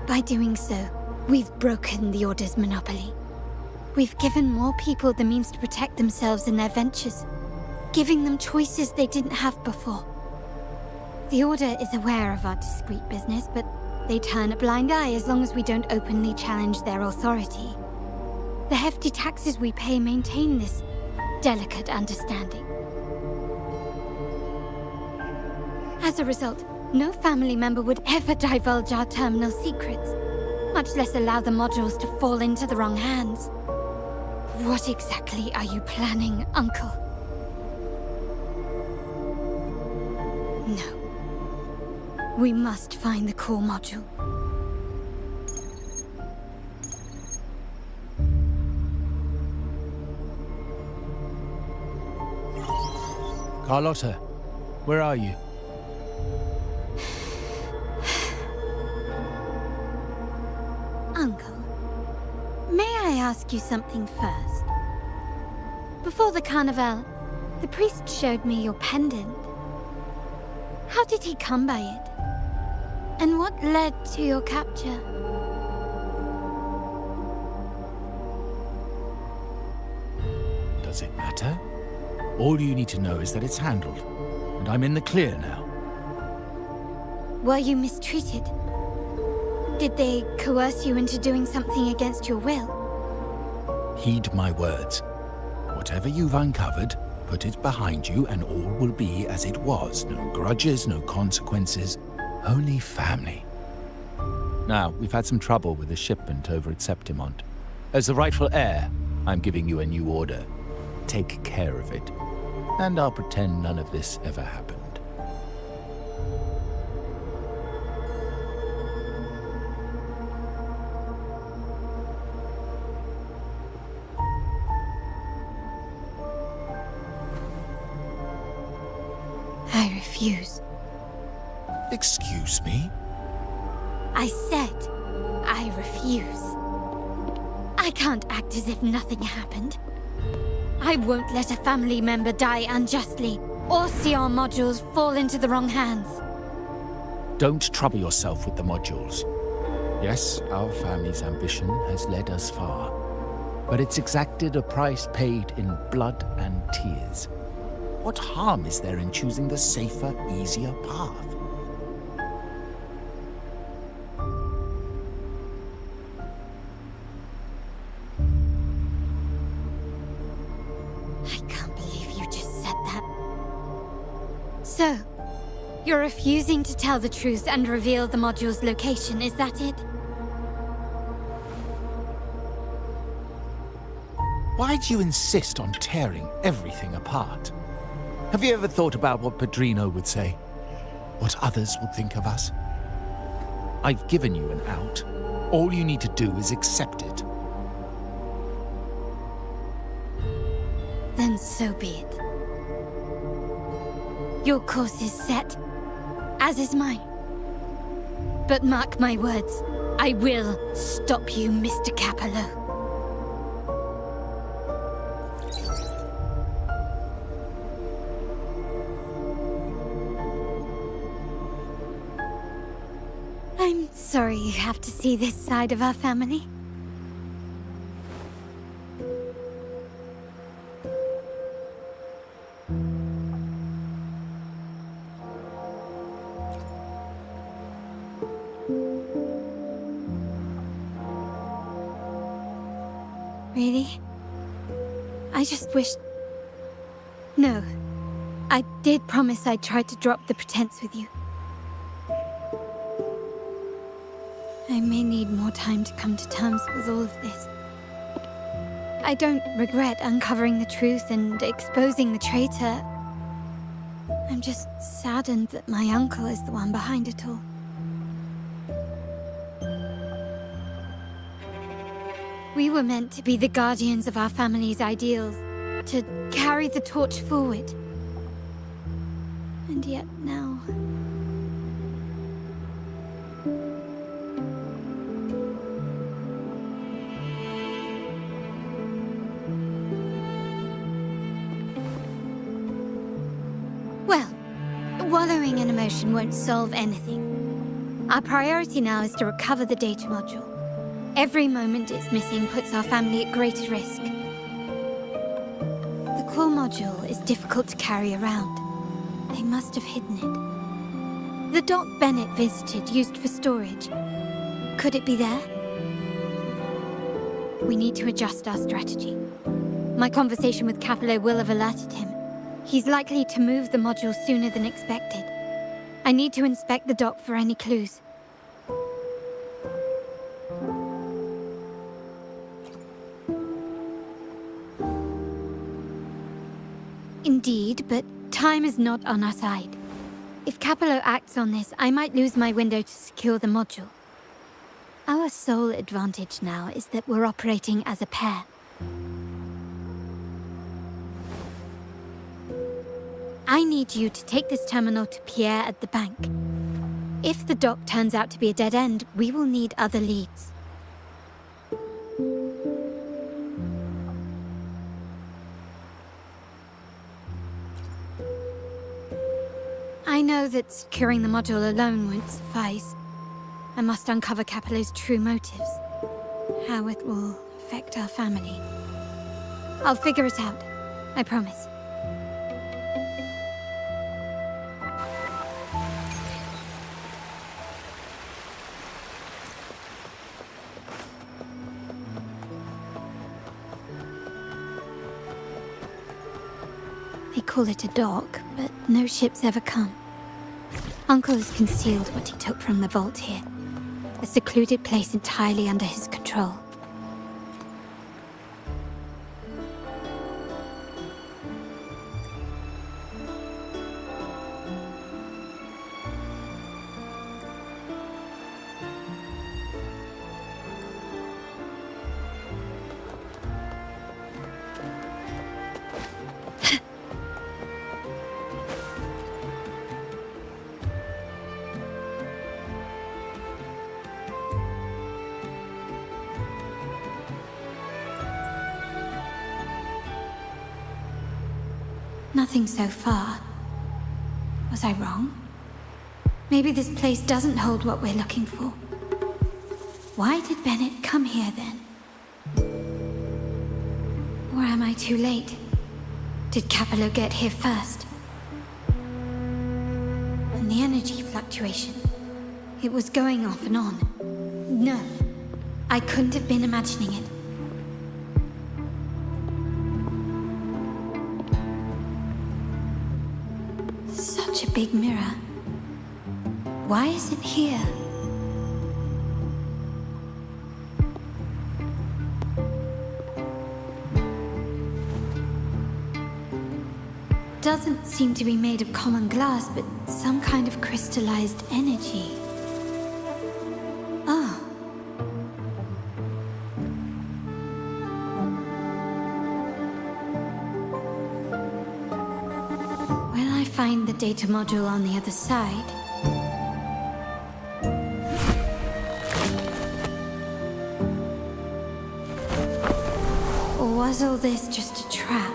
By doing so, we've broken the Order's monopoly. We've given more people the means to protect themselves in their ventures, giving them choices they didn't have before. The Order is aware of our discreet business, but they turn a blind eye as long as we don't openly challenge their authority. The hefty taxes we pay maintain this delicate understanding. As a result, no family member would ever divulge our terminal secrets, much less allow the modules to fall into the wrong hands. What exactly are you planning, Uncle? No. We must find the core module. Carlotta, where are you? Uncle, may I ask you something first? Before the carnival, the priest showed me your pendant. How did he come by it? And what led to your capture? Does it matter? All you need to know is that it's handled, and I'm in the clear now. Were you mistreated? Did they coerce you into doing something against your will? Heed my words. Whatever you've uncovered, put it behind you and all will be as it was. No grudges, no consequences, only family. Now, we've had some trouble with a shipment over at Septimont. As the rightful heir, I'm giving you a new order. Take care of it. And I'll pretend none of this ever happened. I refuse. Excuse me? I said I refuse. I can't act as if nothing happened. I won't let a family member die unjustly, or see our modules fall into the wrong hands. Don't trouble yourself with the modules. Yes, our family's ambition has led us far, but it's exacted a price paid in blood and tears. What harm is there in choosing the safer, easier path? I can't believe you just said that. So, you're refusing to tell the truth and reveal the module's location, is that it? Why do you insist on tearing everything apart? Have you ever thought about what Padrino would say? What others would think of us? I've given you an out. All you need to do is accept it. Then so be it. Your course is set, as is mine. But mark my words, I will stop you, Mr. Capello. I'm sorry you have to see this side of our family. Really? I just wished... No. I did promise I'd try to drop the pretense with you. I may need more time to come to terms with all of this. I don't regret uncovering the truth and exposing the traitor. I'm just saddened that my uncle is the one behind it all. We were meant to be the guardians of our family's ideals, to carry the torch forward. And yet now... Well, wallowing in emotion won't solve anything. Our priority now is to recover the data module. Every moment it's missing puts our family at greater risk. The core module is difficult to carry around. They must have hidden it. The dock Bennett visited, used for storage. Could it be there? We need to adjust our strategy. My conversation with Capello will have alerted him. He's likely to move the module sooner than expected. I need to inspect the dock for any clues. Indeed, but time is not on our side. If Capello acts on this, I might lose my window to secure the module. Our sole advantage now is that we're operating as a pair. I need you to take this terminal to Pierre at the bank. If the dock turns out to be a dead end, we will need other leads. I know that securing the module alone won't suffice. I must uncover Capello's true motives. How it will affect our family. I'll figure it out. I promise. They call it a dock, but no ships ever come. Uncle has concealed what he took from the vault here. A secluded place entirely under his control. Nothing so far. Was I wrong? Maybe this place doesn't hold what we're looking for. Why did Bennett come here then? Or am I too late? Did Capello get here first? And the energy fluctuation. It was going off and on. No, I couldn't have been imagining it. Such a big mirror. Why is it here? Doesn't seem to be made of common glass, but some kind of crystallized energy. Oh. Will I find the data module on the other side? Or was all this just a trap?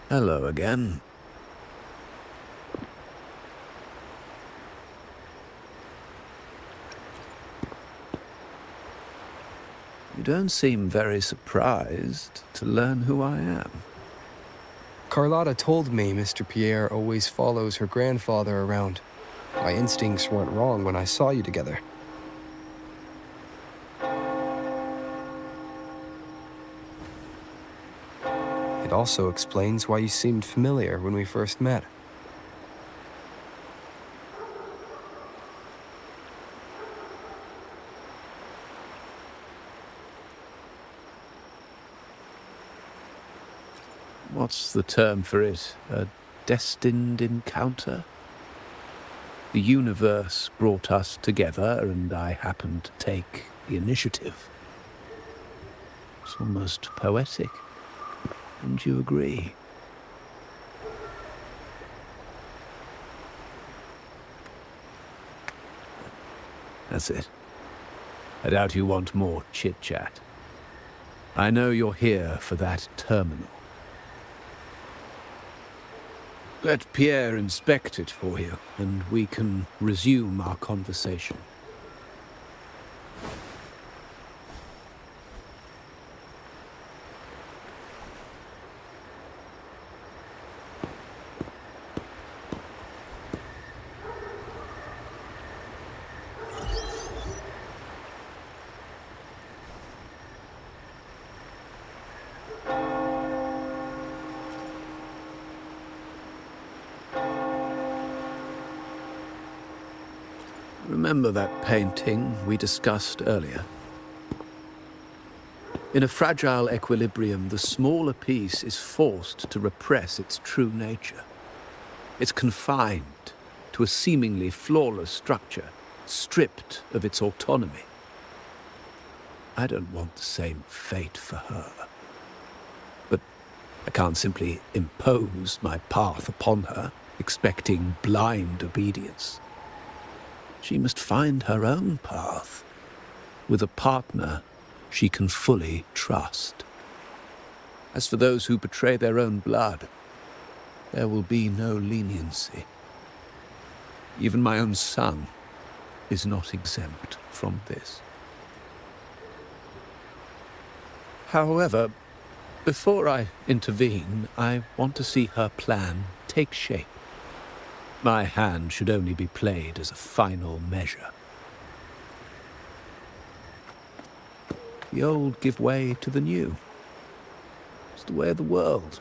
Hello again. You don't seem very surprised to learn who I am. Carlotta told me Mr. Pierre always follows her grandfather around. My instincts weren't wrong when I saw you together. It also explains why you seemed familiar when we first met. What's the term for it? A destined encounter? The universe brought us together, and I happened to take the initiative. It's almost poetic. Wouldn't you agree? That's it. I doubt you want more chit-chat. I know you're here for that terminal. Let Pierre inspect it for you, and we can resume our conversation. Remember that painting we discussed earlier? In a fragile equilibrium, the smaller piece is forced to repress its true nature. It's confined to a seemingly flawless structure, stripped of its autonomy. I don't want the same fate for her. But I can't simply impose my path upon her, expecting blind obedience. She must find her own path, with a partner she can fully trust. As for those who betray their own blood, there will be no leniency. Even my own son is not exempt from this. However, before I intervene, I want to see her plan take shape. My hand should only be played as a final measure. The old give way to the new. It's the way of the world.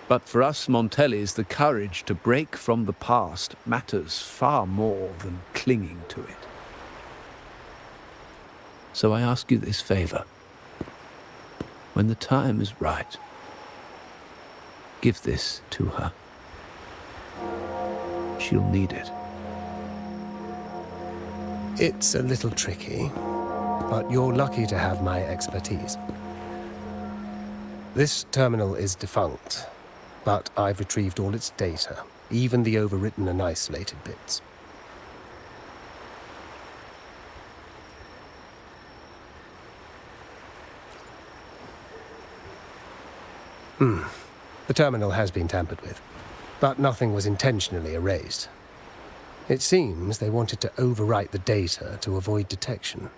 But for us Montellis, the courage to break from the past matters far more than clinging to it. So I ask you this favor. When the time is right, give this to her. She'll need it. It's a little tricky, but you're lucky to have my expertise. This terminal is defunct, but I've retrieved all its data, even the overwritten and isolated bits. The terminal has been tampered with, but nothing was intentionally erased. It seems they wanted to overwrite the data to avoid detection.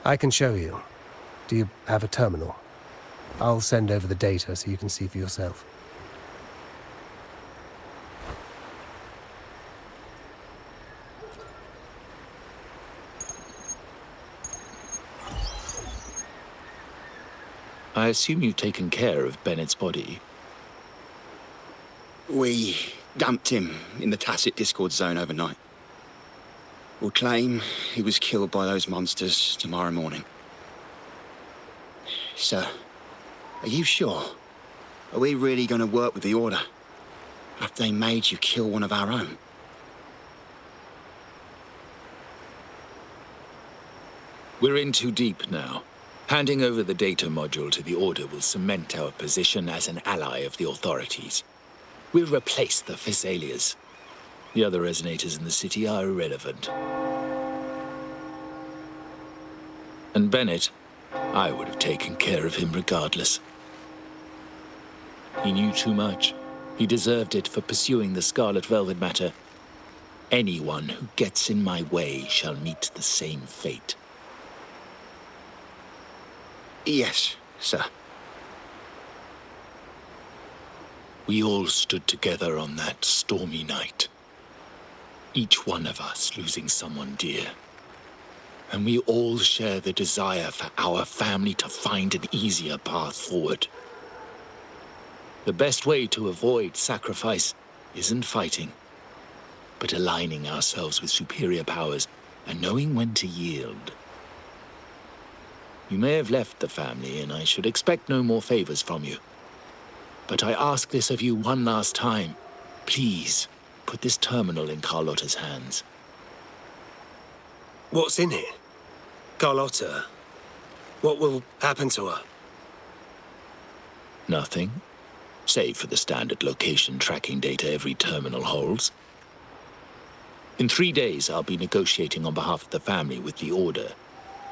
I can show you. Do you have a terminal? I'll send over the data so you can see for yourself. I assume you've taken care of Bennett's body. We dumped him in the Tacit Discord zone overnight. We'll claim he was killed by those monsters tomorrow morning. Sir, are you sure? Are we really going to work with the Order after they made you kill one of our own? We're in too deep now. Handing over the data module to the Order will cement our position as an ally of the authorities. We'll replace the Thessalias. The other resonators in the city are irrelevant. And Bennett, I would have taken care of him regardless. He knew too much. He deserved it for pursuing the Scarlet Velvet matter. Anyone who gets in my way shall meet the same fate. Yes, sir. We all stood together on that stormy night. Each one of us losing someone dear. And we all share the desire for our family to find an easier path forward. The best way to avoid sacrifice isn't fighting, but aligning ourselves with superior powers and knowing when to yield. You may have left the family, and I should expect no more favors from you. But I ask this of you one last time. Please, put this terminal in Carlotta's hands. What's in it? Carlotta? What will happen to her? Nothing, save for the standard location tracking data every terminal holds. In 3 days, I'll be negotiating on behalf of the family with the Order.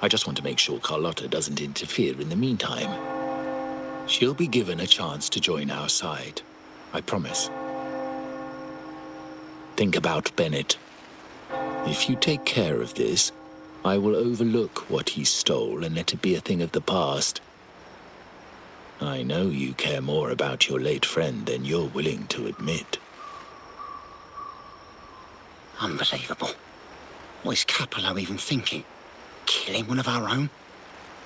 I just want to make sure Carlotta doesn't interfere in the meantime. She'll be given a chance to join our side. I promise. Think about Bennett. If you take care of this, I will overlook what he stole and let it be a thing of the past. I know you care more about your late friend than you're willing to admit. Unbelievable. What is Capello even thinking? Killing one of our own?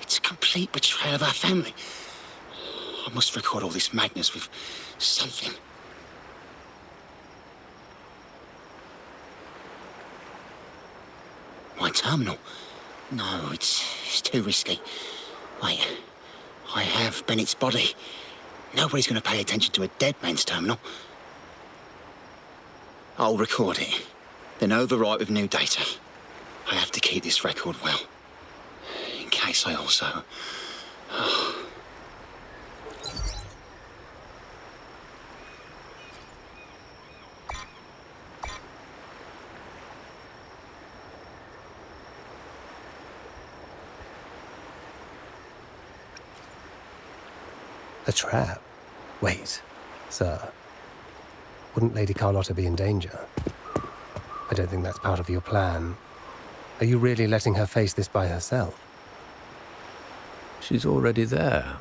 It's a complete betrayal of our family. I must record all this madness with something. My terminal? No, it's too risky. Wait, I have Bennett's body. Nobody's going to pay attention to a dead man's terminal. I'll record it, then overwrite with new data. I have to keep this record well, in case I also... A trap? Wait, sir. Wouldn't Lady Carlotta be in danger? I don't think that's part of your plan. Are you really letting her face this by herself? She's already there,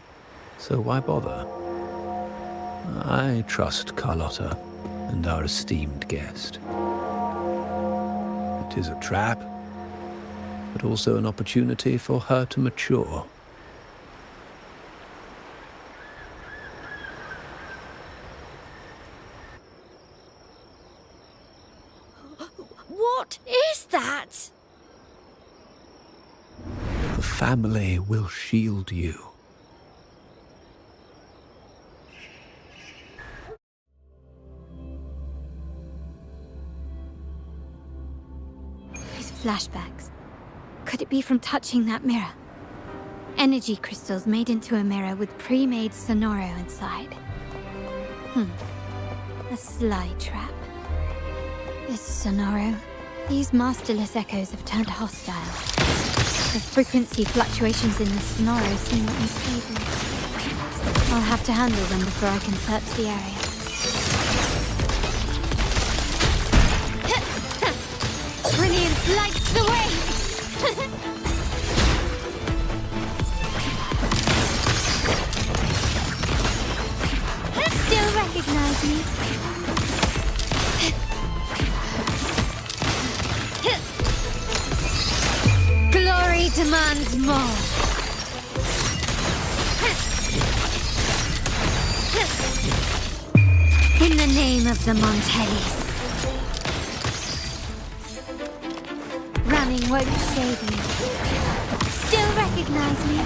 so why bother? I trust Carlotta and our esteemed guest. It is a trap, but also an opportunity for her to mature. What is that? The family will shield you. These flashbacks. Could it be from touching that mirror? Energy crystals made into a mirror with pre-made Sonoro inside. A sly trap. This Sonoro. These masterless echoes have turned hostile. The frequency fluctuations in the Sonoro seem unstable. I'll have to handle them before I can search the area. Brilliance lights the way! Still recognize me? Glory demands more. In the name of the Montellis. Running won't save you. Still recognize me?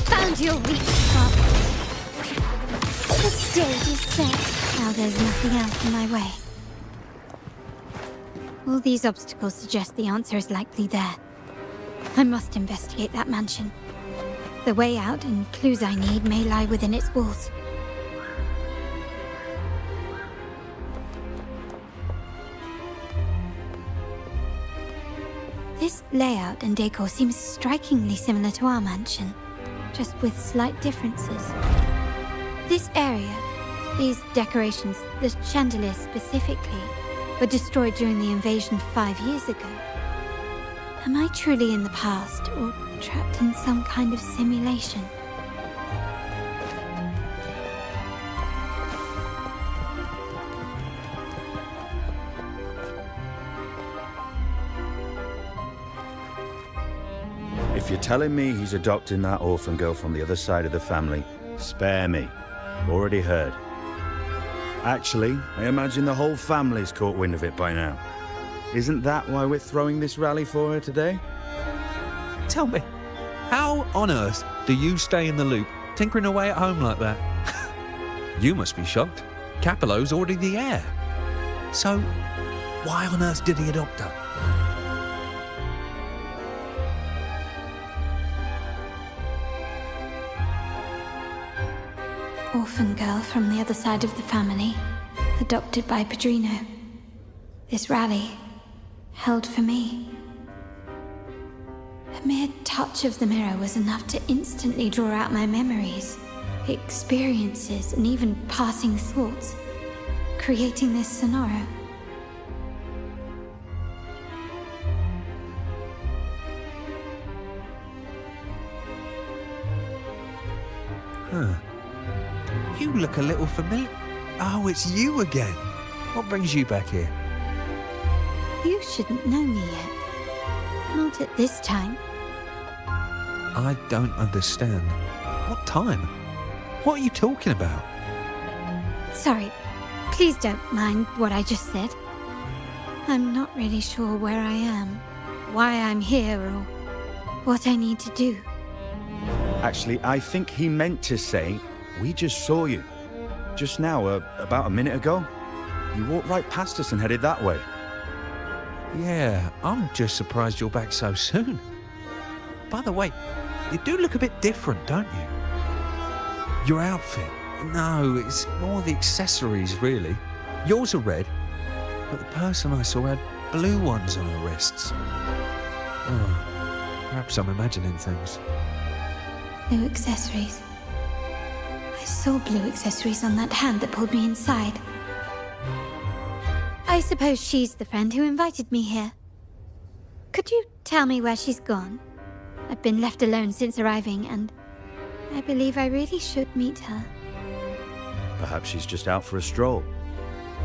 Found your weak spot. The stage is set. Now there's nothing else in my way. All these obstacles suggest the answer is likely there. I must investigate that mansion. The way out and clues I need may lie within its walls. This layout and decor seems strikingly similar to our mansion, just with slight differences. This area, these decorations, the chandeliers specifically, were destroyed during the invasion 5 years ago. Am I truly in the past, or trapped in some kind of simulation? If you're telling me he's adopting that orphan girl from the other side of the family, spare me. Already heard. Actually, I imagine the whole family's caught wind of it by now. Isn't that why we're throwing this rally for her today? Tell me, how on earth do you stay in the loop, tinkering away at home like that? You must be shocked. Capello's already the heir. So, why on earth did he adopt her? Orphan girl from the other side of the family, adopted by Padrino. This rally, held for me. A mere touch of the mirror was enough to instantly draw out my memories, experiences, and even passing thoughts, creating this Sonoro. Huh. You look a little familiar. Oh, it's you again. What brings you back here? You shouldn't know me yet. Not at this time. I don't understand. What time? What are you talking about? Sorry, please don't mind what I just said. I'm not really sure where I am, why I'm here, or what I need to do. Actually, I think he meant to say, we just saw you. Just now, about a minute ago. You walked right past us and headed that way. Yeah, I'm just surprised you're back so soon. By the way, you do look a bit different, don't you? Your outfit. No, it's more the accessories, really. Yours are red, but the person I saw had blue ones on her wrists. Oh, perhaps I'm imagining things. Blue accessories. I saw blue accessories on that hand that pulled me inside. I suppose she's the friend who invited me here. Could you tell me where she's gone? I've been left alone since arriving, and I believe I really should meet her. Perhaps she's just out for a stroll.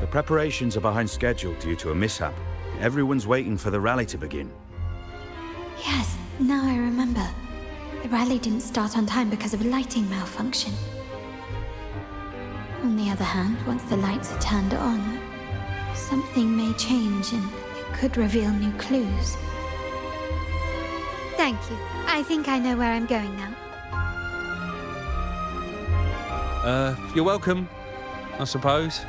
The preparations are behind schedule due to a mishap. Everyone's waiting for the rally to begin. Yes, now I remember. The rally didn't start on time because of a lighting malfunction. On the other hand, once the lights are turned on, something may change and it could reveal new clues. Thank you. I think I know where I'm going now. You're welcome, I suppose.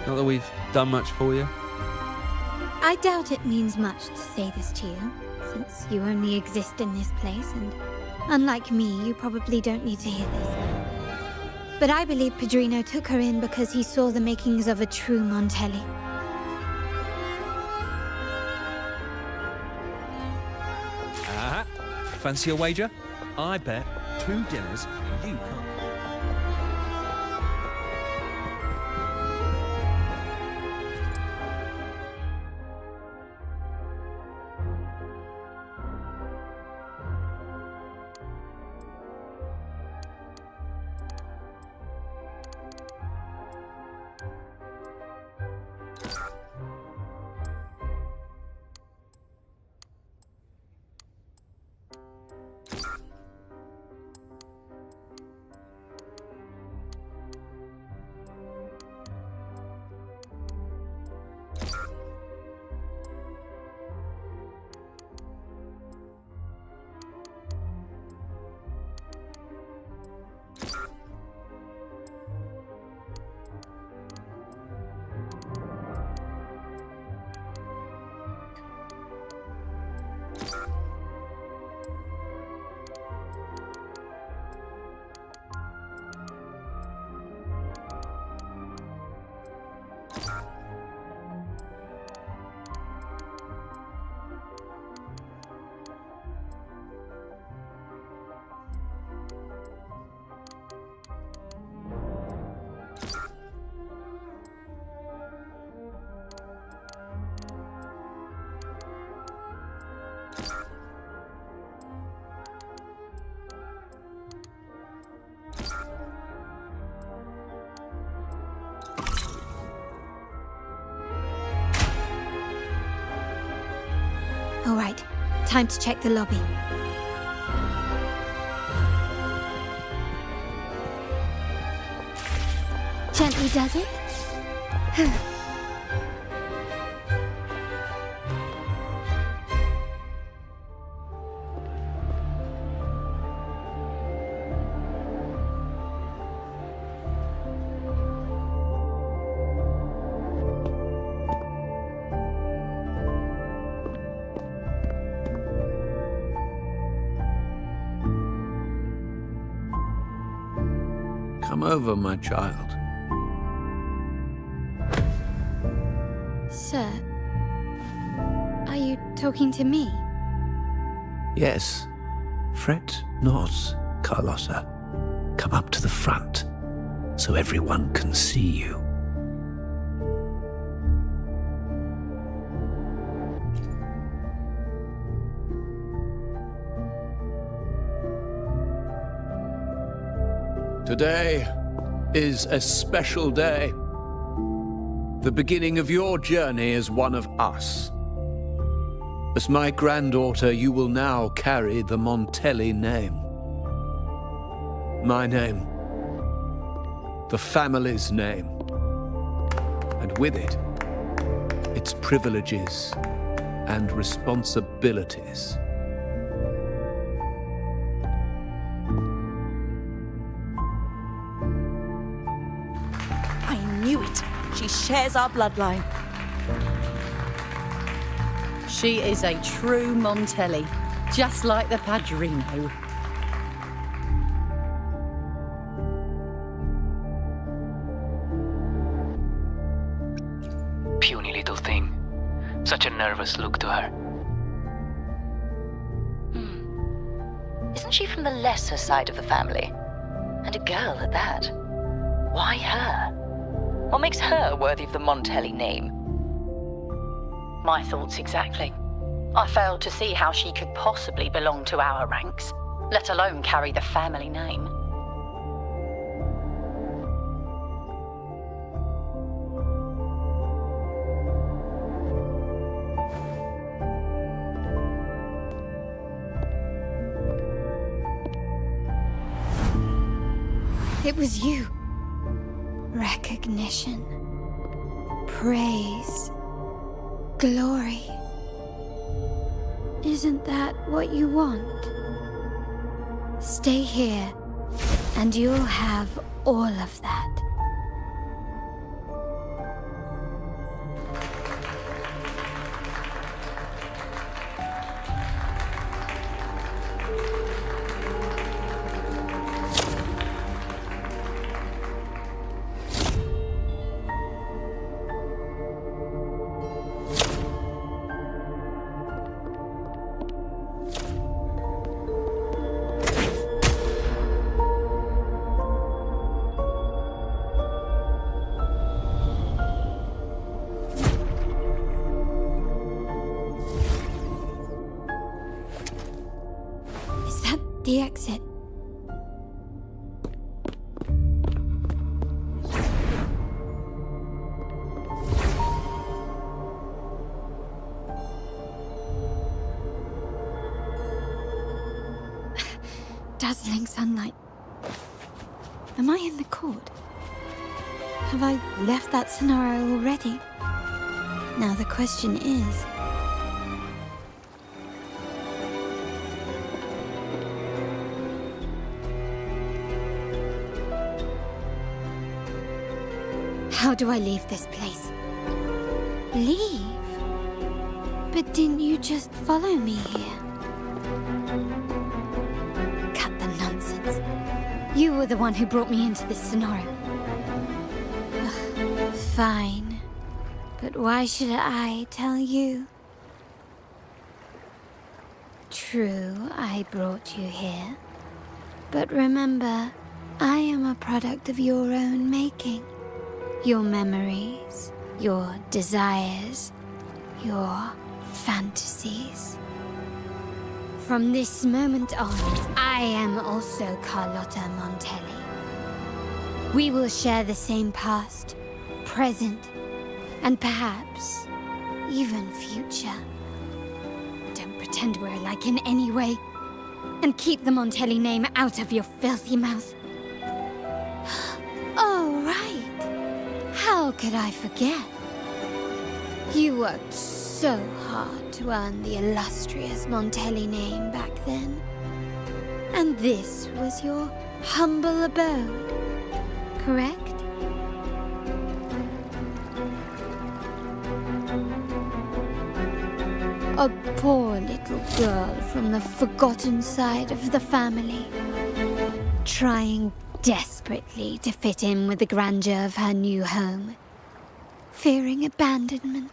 Not that we've done much for you. I doubt it means much to say this to you, since you only exist in this place, and unlike me, you probably don't need to hear this. But I believe Padrino took her in because he saw the makings of a true Montelli. Fancy a wager? I bet 2 dinners you can't. All right, time to check the lobby. Gently does it? Come over, my child. Sir, are you talking to me? Yes. Fret not, Carlotta. Come up to the front, so everyone can see you. Today is a special day. The beginning of your journey as one of us. As my granddaughter, you will now carry the Montelli name. My name the family's name. And with it, its privileges and responsibilities. I knew it. She shares our bloodline. She is a true Montelli, just like the Padrino. Puny little thing. Such a nervous look to her. Isn't she from the lesser side of the family? And a girl at that. Why her? What makes her worthy of the Montelli name? My thoughts exactly. I failed to see how she could possibly belong to our ranks, let alone carry the family name. It was you. Recognition. Praise. Glory. Isn't that what you want? Stay here, and you'll have all of that. The exit. Dazzling sunlight. Am I in the court? Have I left that scenario already? Now the question is... how do I leave this place? Leave? But didn't you just follow me here? Cut the nonsense. You were the one who brought me into this scenario. Ugh, fine. But why should I tell you? True, I brought you here. But remember, I am a product of your own making. Your memories, your desires, your fantasies. From this moment on, I am also Carlotta Montelli. We will share the same past, present, and perhaps even future. Don't pretend we're alike in any way, and keep the Montelli name out of your filthy mouth. Oh, right. How could I forget? You worked so hard to earn the illustrious Montelli name back then. And this was your humble abode, correct? A poor little girl from the forgotten side of the family, trying desperately to fit in with the grandeur of her new home, fearing abandonment,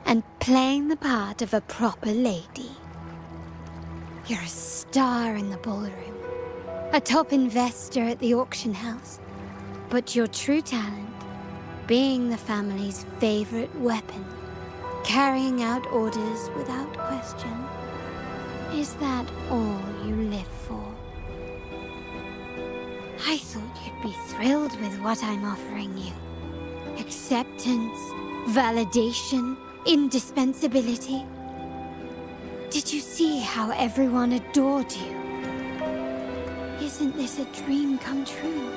and playing the part of a proper lady. You're a star in the ballroom, a top investor at the auction house, but your true talent, being the family's favorite weapon, carrying out orders without question, is that all you live for? I thought you'd be thrilled with what I'm offering you. Acceptance, validation, indispensability. Did you see how everyone adored you? Isn't this a dream come true?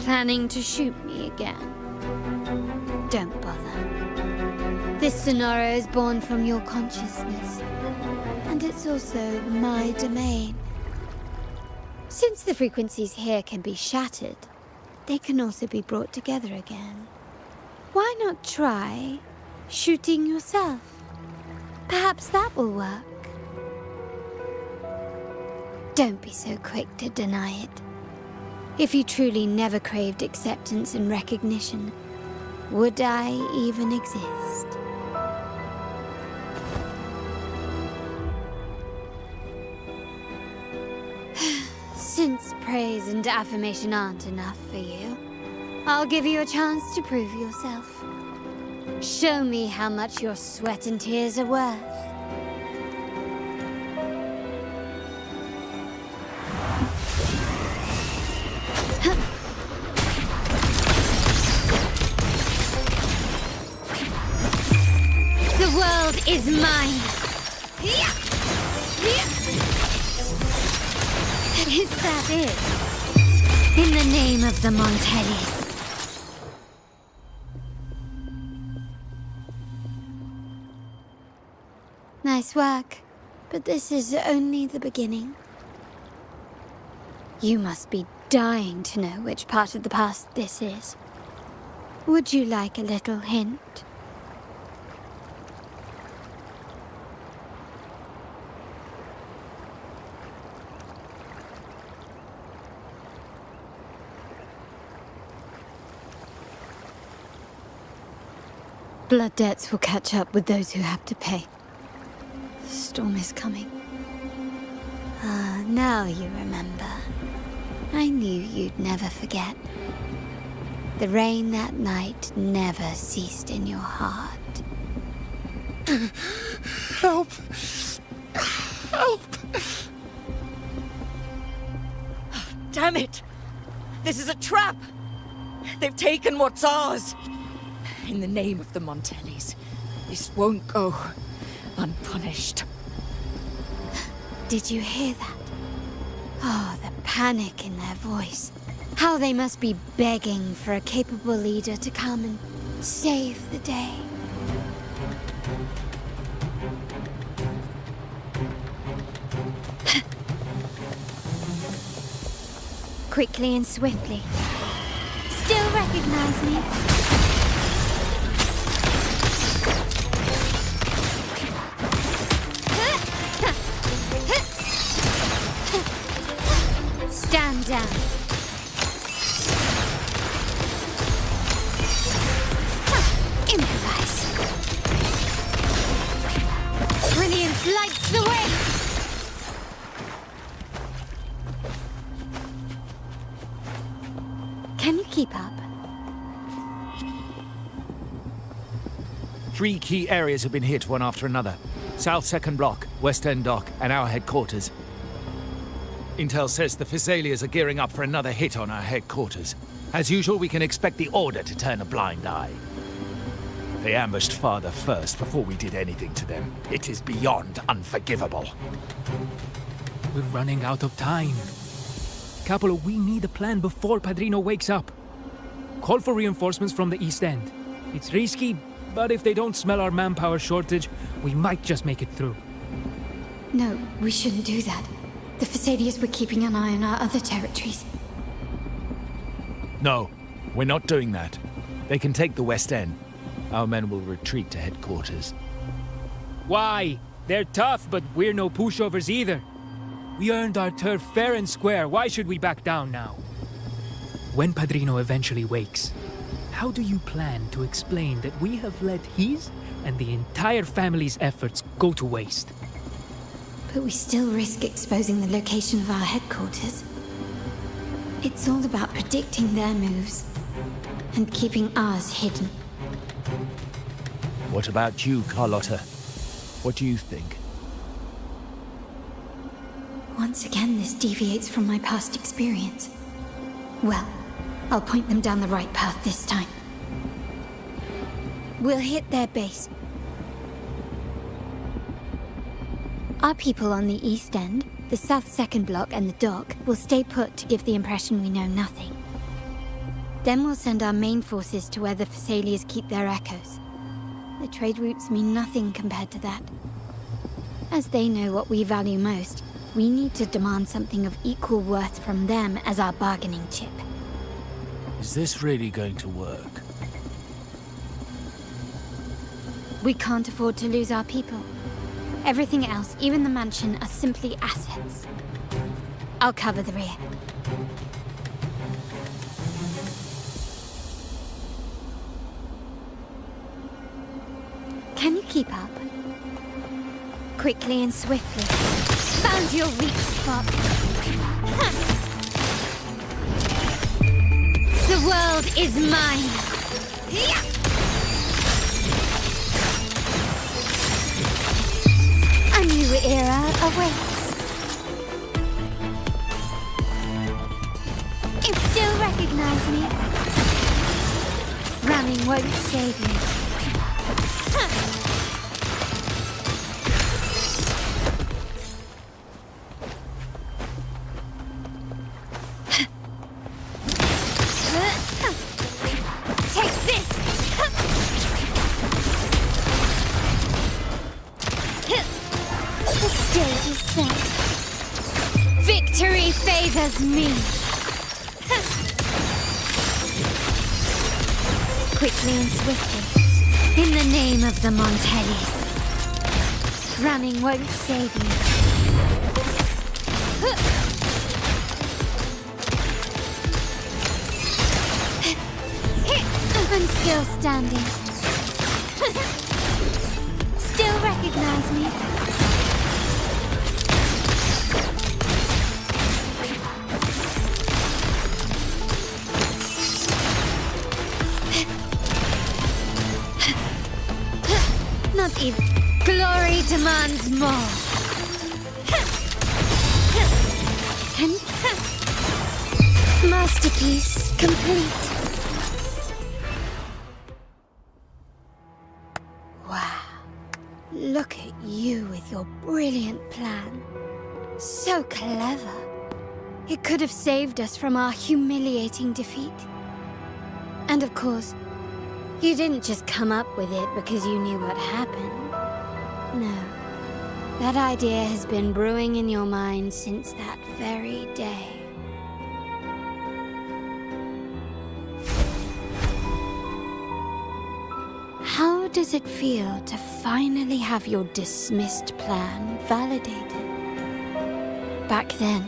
Planning to shoot me again? Don't bother. This sonoro is born from your consciousness, and it's also my domain. Since the frequencies here can be shattered, they can also be brought together again. Why not try shooting yourself? Perhaps that will work. Don't be so quick to deny it. If you truly never craved acceptance and recognition, would I even exist? Since praise and affirmation aren't enough for you, I'll give you a chance to prove yourself. Show me how much your sweat and tears are worth. The world is mine. Is that it? In the name of the Montellis. Nice work, but this is only the beginning. You must be dying to know which part of the past this is. Would you like a little hint? Blood debts will catch up with those who have to pay. The storm is coming. Ah, now you remember. I knew you'd never forget. The rain that night never ceased in your heart. Help! Help! Damn it! This is a trap! They've taken what's ours! In the name of the Montellis, this won't go unpunished. Did you hear that? Oh, the panic in their voice. How they must be begging for a capable leader to come and save the day. Quickly and swiftly. Still recognize me? Stand down. Improvise. Brilliance lights the way. Can you keep up? 3 key areas have been hit one after another. South 2nd Block, West End Dock, and our headquarters. Intel says the Physaelias are gearing up for another hit on our headquarters. As usual, we can expect the Order to turn a blind eye. They ambushed Father first before we did anything to them. It is beyond unforgivable. We're running out of time. Capolo, we need a plan before Padrino wakes up. Call for reinforcements from the East End. It's risky, but if they don't smell our manpower shortage, we might just make it through. No, we shouldn't do that. The Physaelias were keeping an eye on our other territories. No, we're not doing that. They can take the West End. Our men will retreat to headquarters. Why? They're tough, but we're no pushovers either. We earned our turf fair and square. Why should we back down now? When Padrino eventually wakes, how do you plan to explain that we have let his and the entire family's efforts go to waste? But we still risk exposing the location of our headquarters. It's all about predicting their moves and keeping ours hidden. What about you, Carlotta? What do you think? Once again, this deviates from my past experience. Well, I'll point them down the right path this time. We'll hit their base. Our people on the East End, the South 2nd Block and the dock will stay put to give the impression we know nothing. Then we'll send our main forces to where the Phasaelias keep their echoes. The trade routes mean nothing compared to that. As they know what we value most, we need to demand something of equal worth from them as our bargaining chip. Is this really going to work? We can't afford to lose our people. Everything else, even the mansion, are simply assets. I'll cover the rear. Can you keep up? Quickly and swiftly. Found your weak spot. The world is mine. A new era awaits. You still recognize me? Running won't save you. Take this! The stage is set. Victory favors me. Quickly and swiftly, in the name of the Montellis. Running won't save you. I'm still standing. Still recognize me? Not even. Glory demands more. Masterpiece complete. Wow. Look at you with your brilliant plan. So clever. It could have saved us from our humiliating defeat. And of course, you didn't just come up with it because you knew what happened. No. That idea has been brewing in your mind since that very day. How does it feel to finally have your dismissed plan validated? Back then,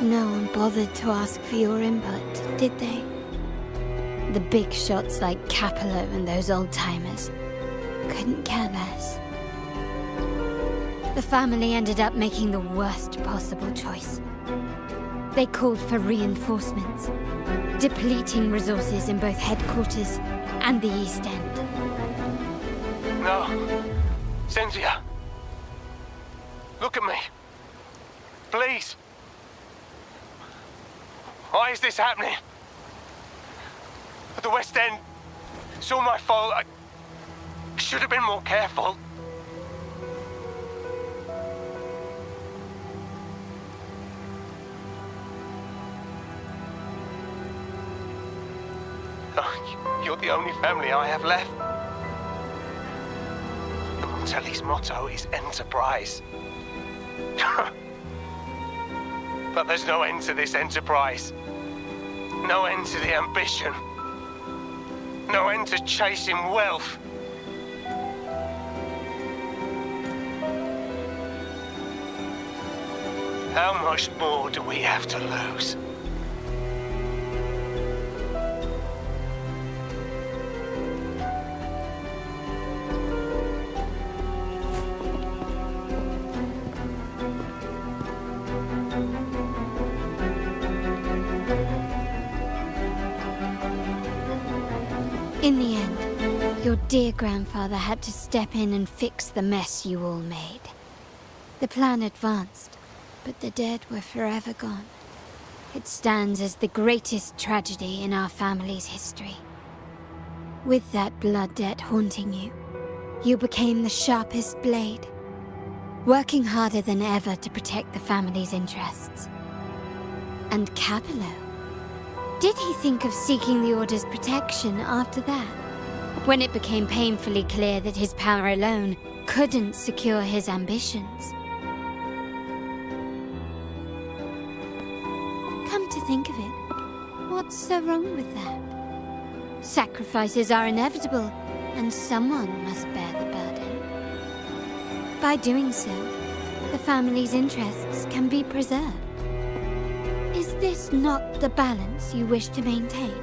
no one bothered to ask for your input, did they? The big shots like Capello and those old-timers couldn't care less. The family ended up making the worst possible choice. They called for reinforcements, depleting resources in both headquarters and the East End. No. Cynthia. Look at me. Please. Why is this happening? At the West End, it's all my fault. I should have been more careful. Oh, you're the only family I have left. The Montelli's motto is enterprise. But there's no end to this enterprise. No end to the ambition. No end to chasing wealth. How much more do we have to lose? In the end, your dear grandfather had to step in and fix the mess you all made. The plan advanced, but the dead were forever gone. It stands as the greatest tragedy in our family's history. With that blood debt haunting you, you became the sharpest blade, working harder than ever to protect the family's interests. And Capello, Did he think of seeking the Order's protection after that? When it became painfully clear that his power alone couldn't secure his ambitions. Come to think of it, what's so wrong with that? Sacrifices are inevitable, and someone must bear the burden. By doing so, the family's interests can be preserved. Is this not the balance you wish to maintain?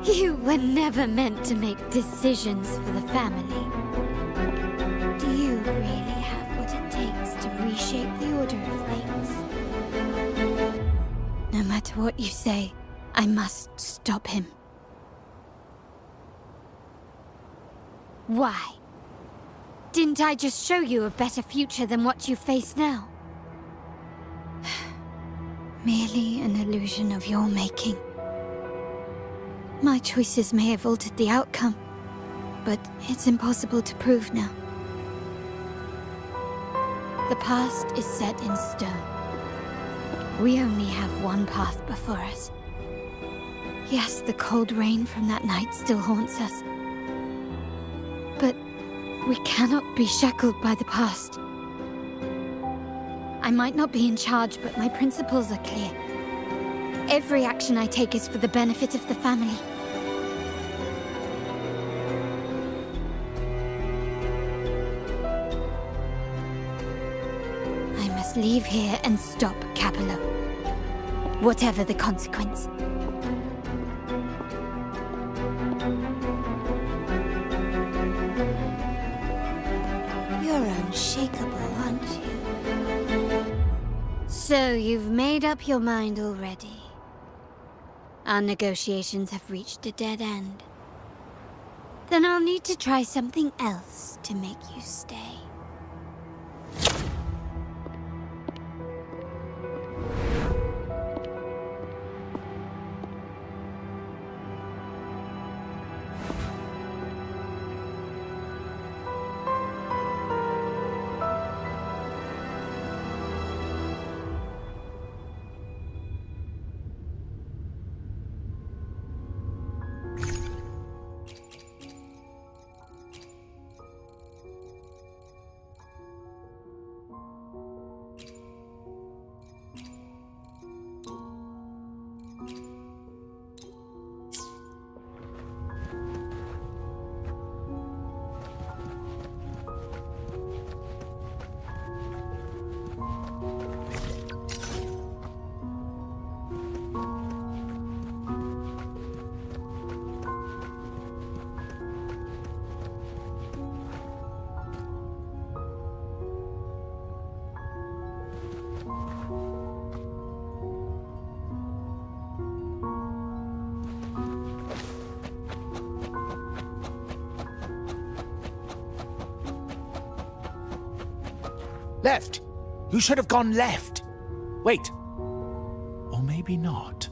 You were never meant to make decisions for the family. Do you really have what it takes to reshape the order of things? No matter what you say, I must stop him. Why? Didn't I just show you a better future than what you face now? Merely an illusion of your making. My choices may have altered the outcome, but it's impossible to prove now. The past is set in stone. We only have one path before us. Yes, the cold rain from that night still haunts us. But we cannot be shackled by the past. I might not be in charge, but my principles are clear. Every action I take is for the benefit of the family. I must leave here and stop Capello, whatever the consequence. You're unshakable, aren't you? So you've made up your mind already. Our negotiations have reached a dead end. Then I'll need to try something else to make you stay. Left! You should have gone left! Wait. Or maybe not.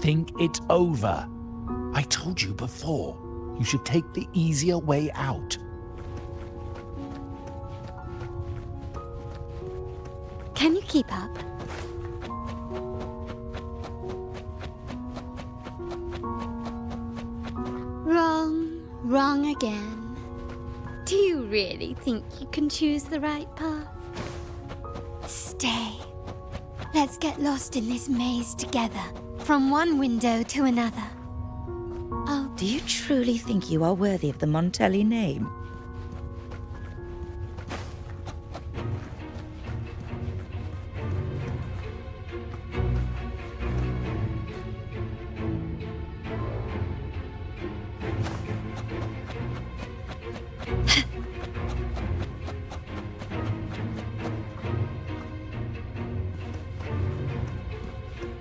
Think it over. I told you before. You should take the easier way out. Can you keep up? Wrong again. Do you really think you can choose the right path? Stay. Let's get lost in this maze together, from one window to another. Oh, do you truly think you are worthy of the Montelli name?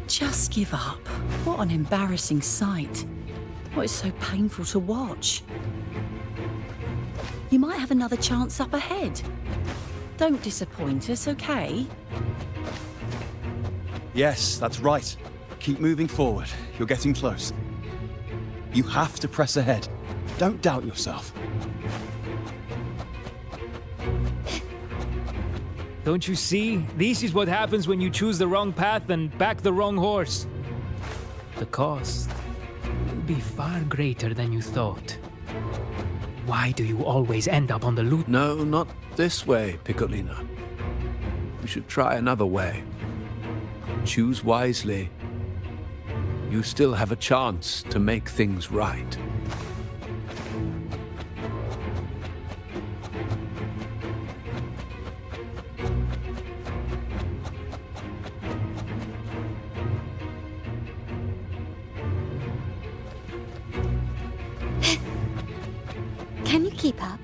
Just give up. What an embarrassing sight. What is so painful to watch? You might have another chance up ahead. Don't disappoint us, okay? Yes, that's right. Keep moving forward. You're getting close. You have to press ahead. Don't doubt yourself. Don't you see? This is what happens when you choose the wrong path and back the wrong horse. The cost will be far greater than you thought. Why do you always end up on the loot? No, not this way, Piccolina. We should try another way. Choose wisely. You still have a chance to make things right. Can you keep up?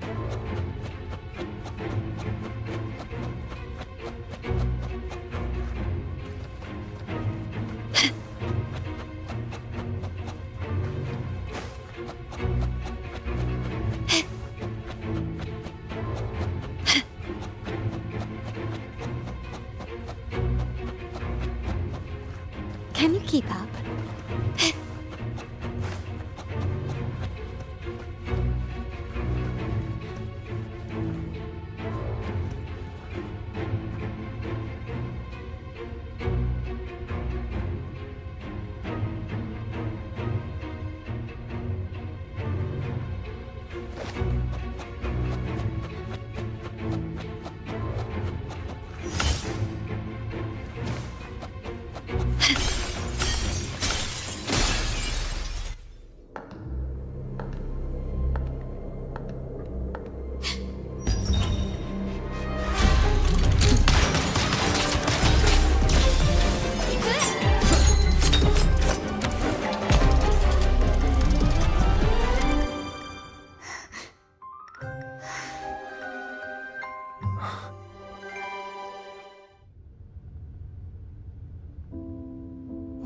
Can you keep up?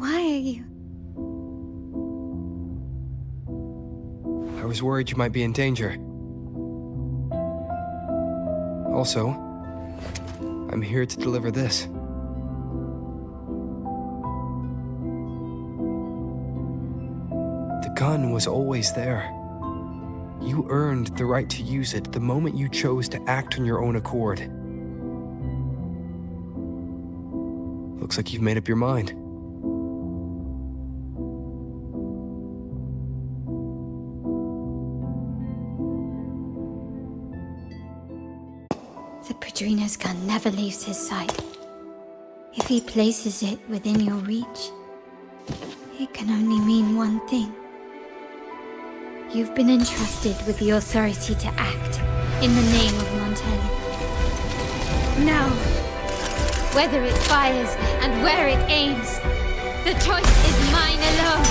Why are you? I was worried you might be in danger. Also, I'm here to deliver this. The gun was always there. You earned the right to use it the moment you chose to act on your own accord. Looks like you've made up your mind. The Padrino's gun never leaves his sight. If he places it within your reach, it can only mean one thing. You've been entrusted with the authority to act in the name of Montelli. Now, whether it fires and where it aims, the choice is mine alone.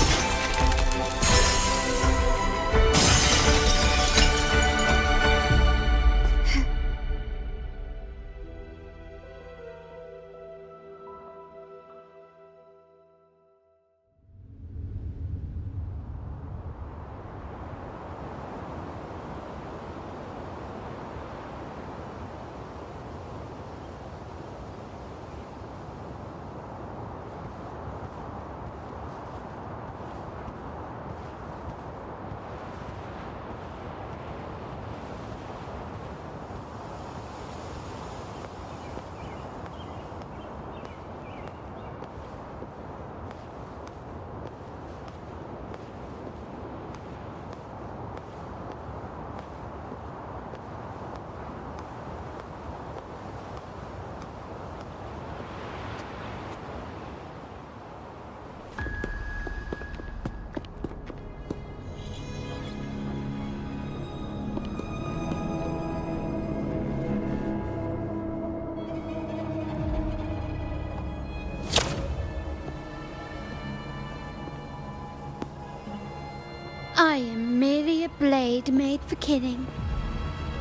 I am merely a blade made for killing.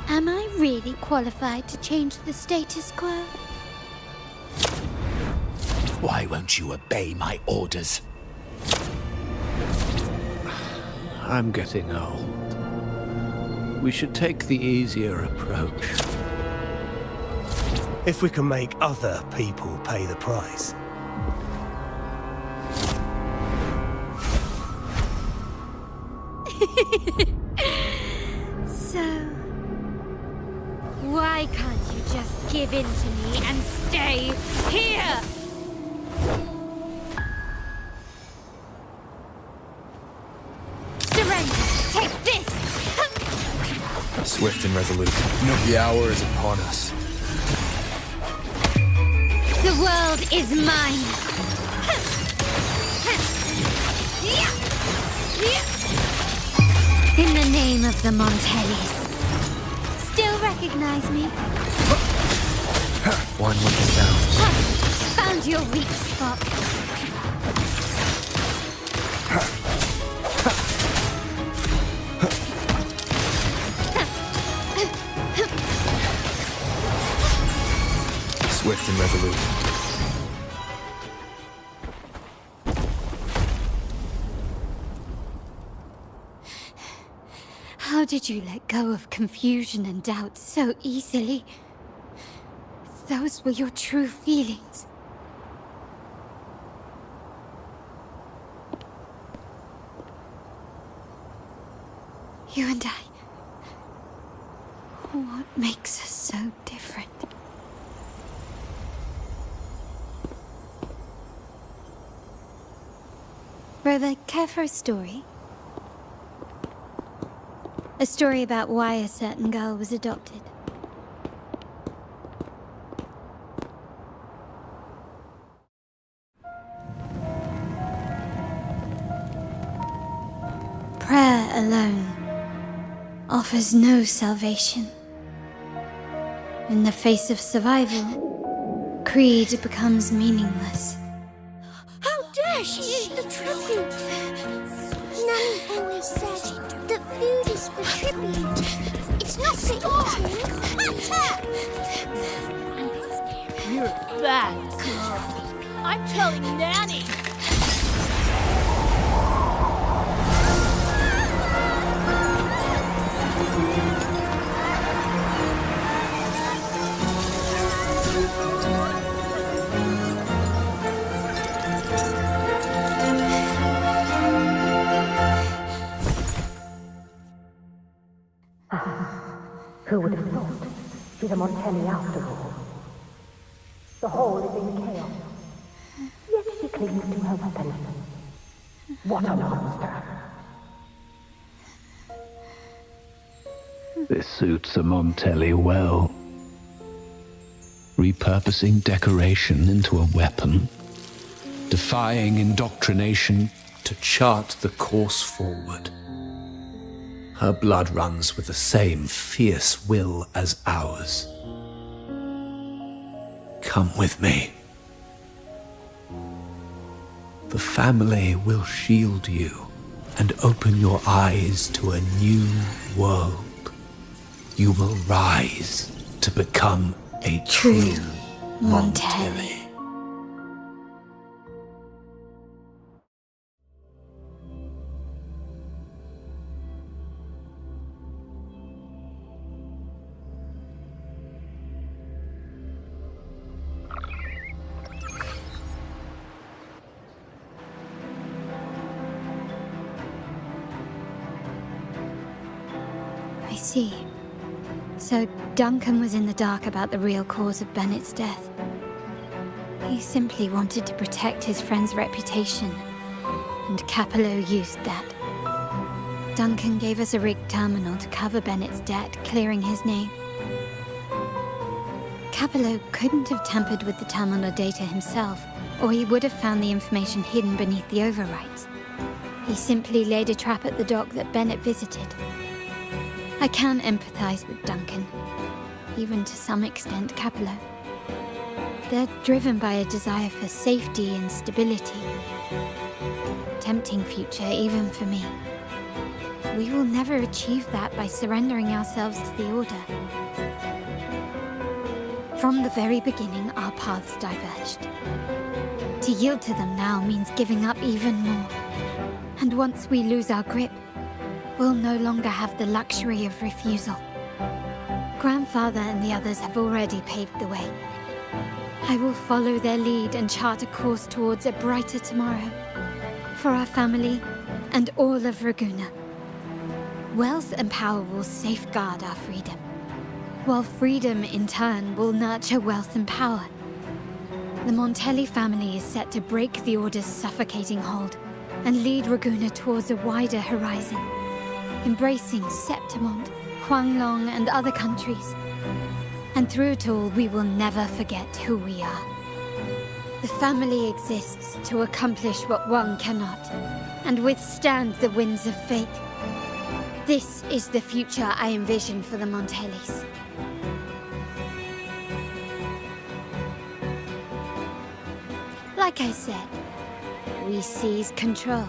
Am I really qualified to change the status quo? Why won't you obey my orders? I'm getting old. We should take the easier approach. If we can make other people pay the price. So, why can't you just give in to me and stay here? Surrender! Take this! Swift and resolute. The hour is upon us. The world is mine! In the name of the Montellis. Still recognize me? One with the sounds. Found your weak spot. Swift and resolute. How did you let go of confusion and doubt so easily? Those were your true feelings. You and I. What makes us so different? Brother, care for a story? A story about why a certain girl was adopted. Prayer alone offers no salvation. In the face of survival, creed becomes meaningless. How dare she eat the tribute? Nanny always said that food is for tribute. It's not for eating. You're a bad girl. I'm telling Nanny. Who would have thought? She's a Montelli after all. The hall is in chaos. Yet she clings to her weapon. What a monster! This suits a Montelli well. Repurposing decoration into a weapon. Defying indoctrination to chart the course forward. Her blood runs with the same fierce will as ours. Come with me. The family will shield you and open your eyes to a new world. You will rise to become a true Montelli. I see. So Duncan was in the dark about the real cause of Bennett's death. He simply wanted to protect his friend's reputation, and Capello used that. Duncan gave us a rigged terminal to cover Bennett's debt, clearing his name. Capello couldn't have tampered with the terminal data himself, or he would have found the information hidden beneath the overwrites. He simply laid a trap at the dock that Bennett visited. I can empathize with Duncan, even to some extent Capello. They're driven by a desire for safety and stability. Tempting future even for me. We will never achieve that by surrendering ourselves to the Order. From the very beginning, our paths diverged. To yield to them now means giving up even more. And once we lose our grip, we'll no longer have the luxury of refusal. Grandfather and the others have already paved the way. I will follow their lead and chart a course towards a brighter tomorrow. For our family and all of Raguna. Wealth and power will safeguard our freedom. while freedom, in turn, will nurture wealth and power. The Montelli family is set to break the Order's suffocating hold and lead Raguna towards a wider horizon, embracing Septimont, Huanglong, and other countries. And through it all, we will never forget who we are. The family exists to accomplish what one cannot, and withstand the winds of fate. This is the future I envision for the Montellis. Like I said, we seize control.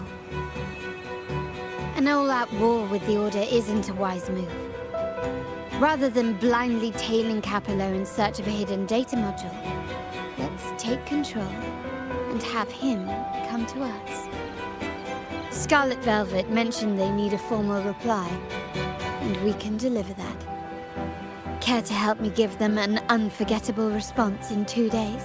An all-out war with the Order isn't a wise move. Rather than blindly tailing Capello in search of a hidden data module, let's take control and have him come to us. Scarlet Velvet mentioned they need a formal reply, and we can deliver that. Care to help me give them an unforgettable response in 2 days?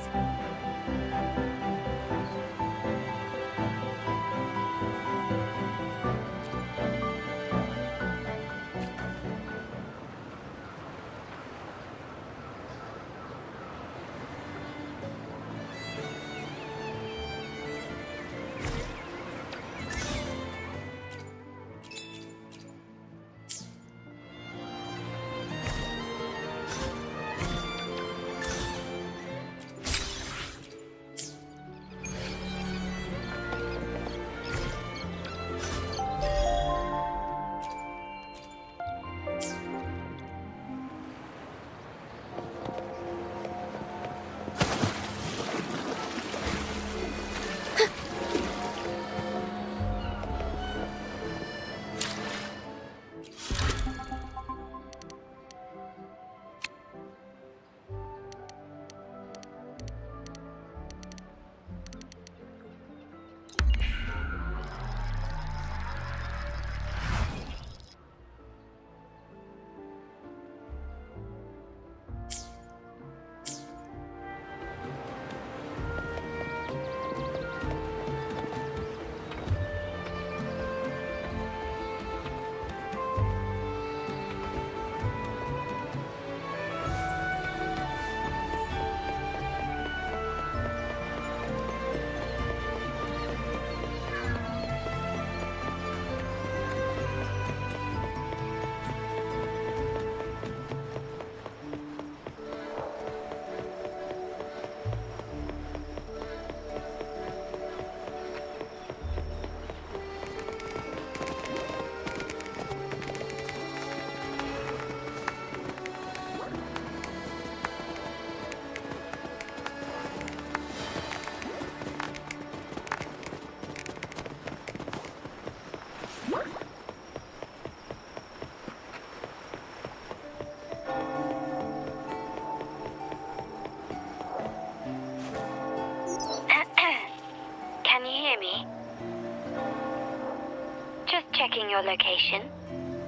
Checking your location.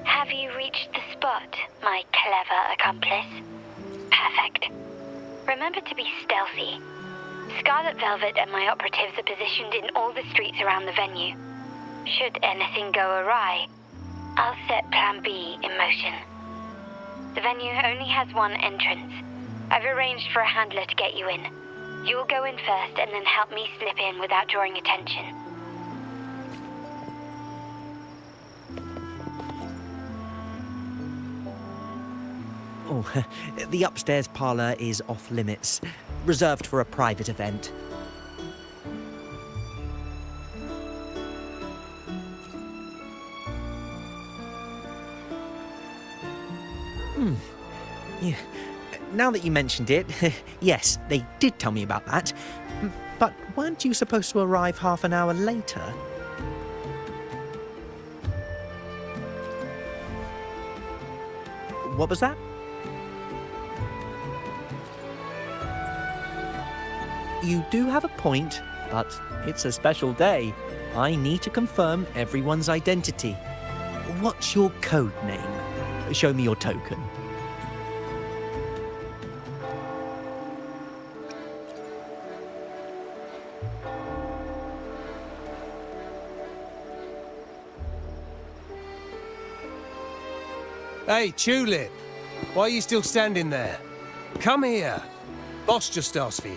Have you reached the spot, my clever accomplice? Perfect. Remember to be stealthy. Scarlet Velvet and my operatives are positioned in all the streets around the venue. Should anything go awry, I'll set Plan B in motion. The venue only has one entrance. I've arranged for a handler to get you in. You'll go in first and then help me slip in without drawing attention. Oh, the upstairs parlour is off limits, reserved for a private event. Yeah. Now that you mentioned it, yes, they did tell me about that. But weren't you supposed to arrive half an hour later? What was that? You do have a point, but it's a special day. I need to confirm everyone's identity. What's your code name? Show me your token. Hey, Tulip! Why are you still standing there? Come here. Boss just asked for you.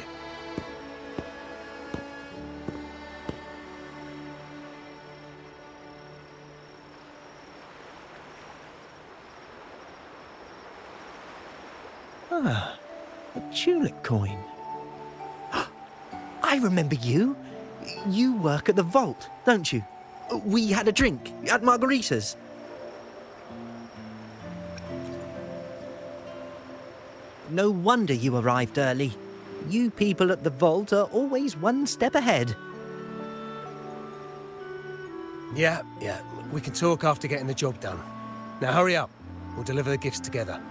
Ah, a tulip coin. I remember you. You work at the vault, don't you? We had a drink at Margarita's. No wonder you arrived early. You people at the vault are always one step ahead. Yeah. We can talk after getting the job done. Now hurry up. We'll deliver the gifts together.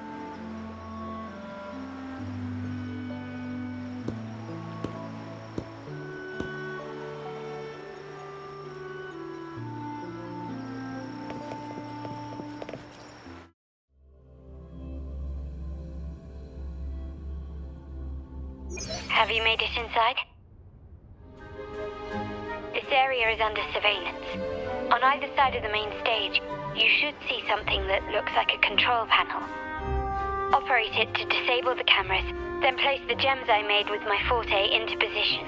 Have you made it inside? This area is under surveillance. On either side of the main stage, you should see something that looks like a control panel. Operate it to disable the cameras, then place the gems I made with my forte into position.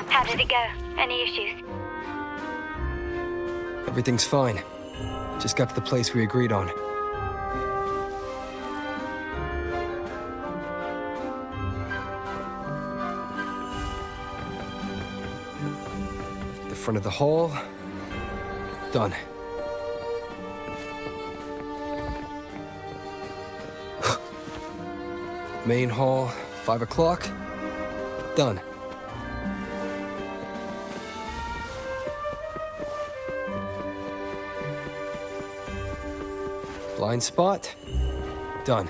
How did it go? Any issues? Everything's fine. Just got to the place we agreed on. The front of the hall. Done. Main hall, 5 o'clock. Done. Blind spot. Done.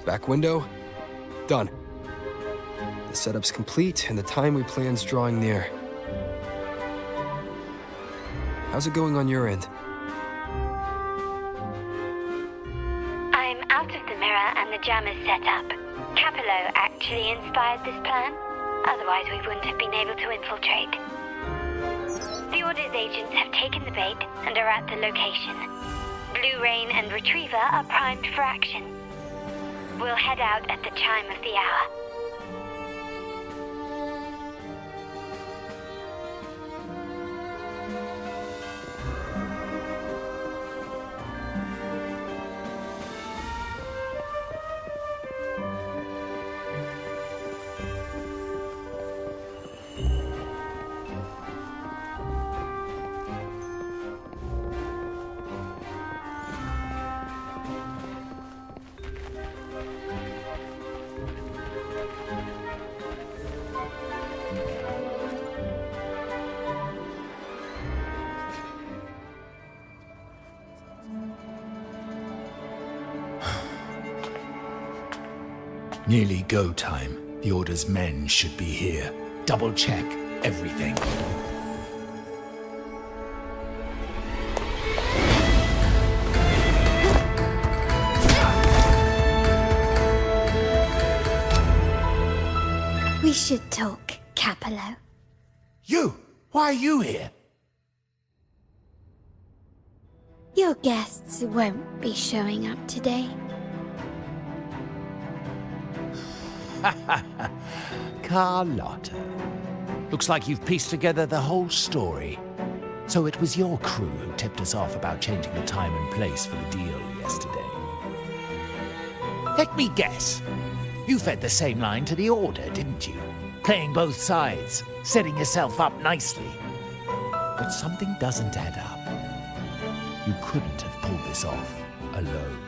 Back window. Done. The setup's complete, and the time we plan's drawing near. How's it going on your end? I'm out of the mirror and the jam is set up. Capello actually inspired this plan. Otherwise, we wouldn't have been able to infiltrate. The Order's agents have taken the bait and are at the location. Blue Rain and Retriever are primed for action. We'll head out at the chime of the hour. Nearly go time. The Order's men should be here. Double check everything. We should talk, Capello. You! Why are you here? Your guests won't be showing up today. Carlotta. Looks like you've pieced together the whole story. So it was your crew who tipped us off about changing the time and place for the deal yesterday. Let me guess. You fed the same line to the Order, didn't you? Playing both sides, setting yourself up nicely. But something doesn't add up. You couldn't have pulled this off alone.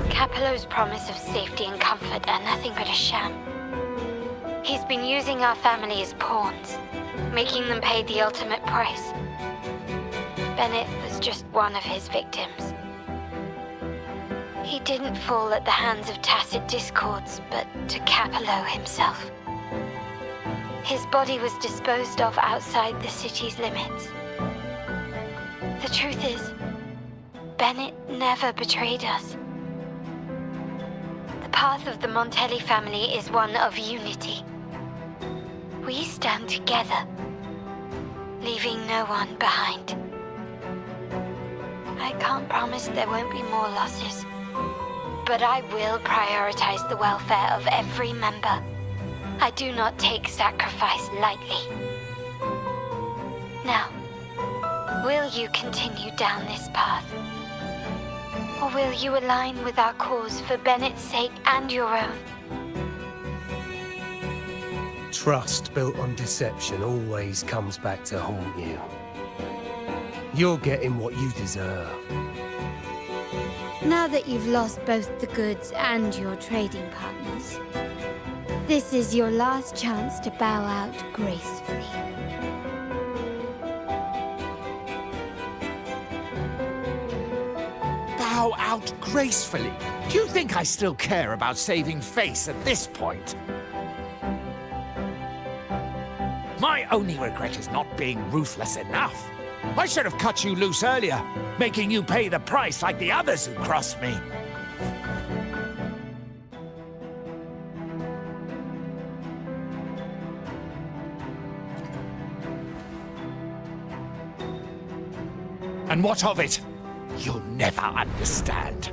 Capello's promise of safety and comfort are nothing but a sham. He's been using our family as pawns, making them pay the ultimate price. Bennett was just one of his victims. He didn't fall at the hands of tacit discords, but to Capello himself. His body was disposed of outside the city's limits. The truth is, Bennett never betrayed us. The path of the Montelli family is one of unity. We stand together, leaving no one behind. I can't promise there won't be more losses, but I will prioritize the welfare of every member. I do not take sacrifice lightly. Now, will you continue down this path? Or will you align with our cause for Bennett's sake and your own? Trust built on deception always comes back to haunt you. You're getting what you deserve. Now that you've lost both the goods and your trading partners, this is your last chance to bow out gracefully. Bow out gracefully? Do you think I still care about saving face at this point? My only regret is not being ruthless enough. I should have cut you loose earlier, making you pay the price like the others who crossed me. And what of it? You'll never understand.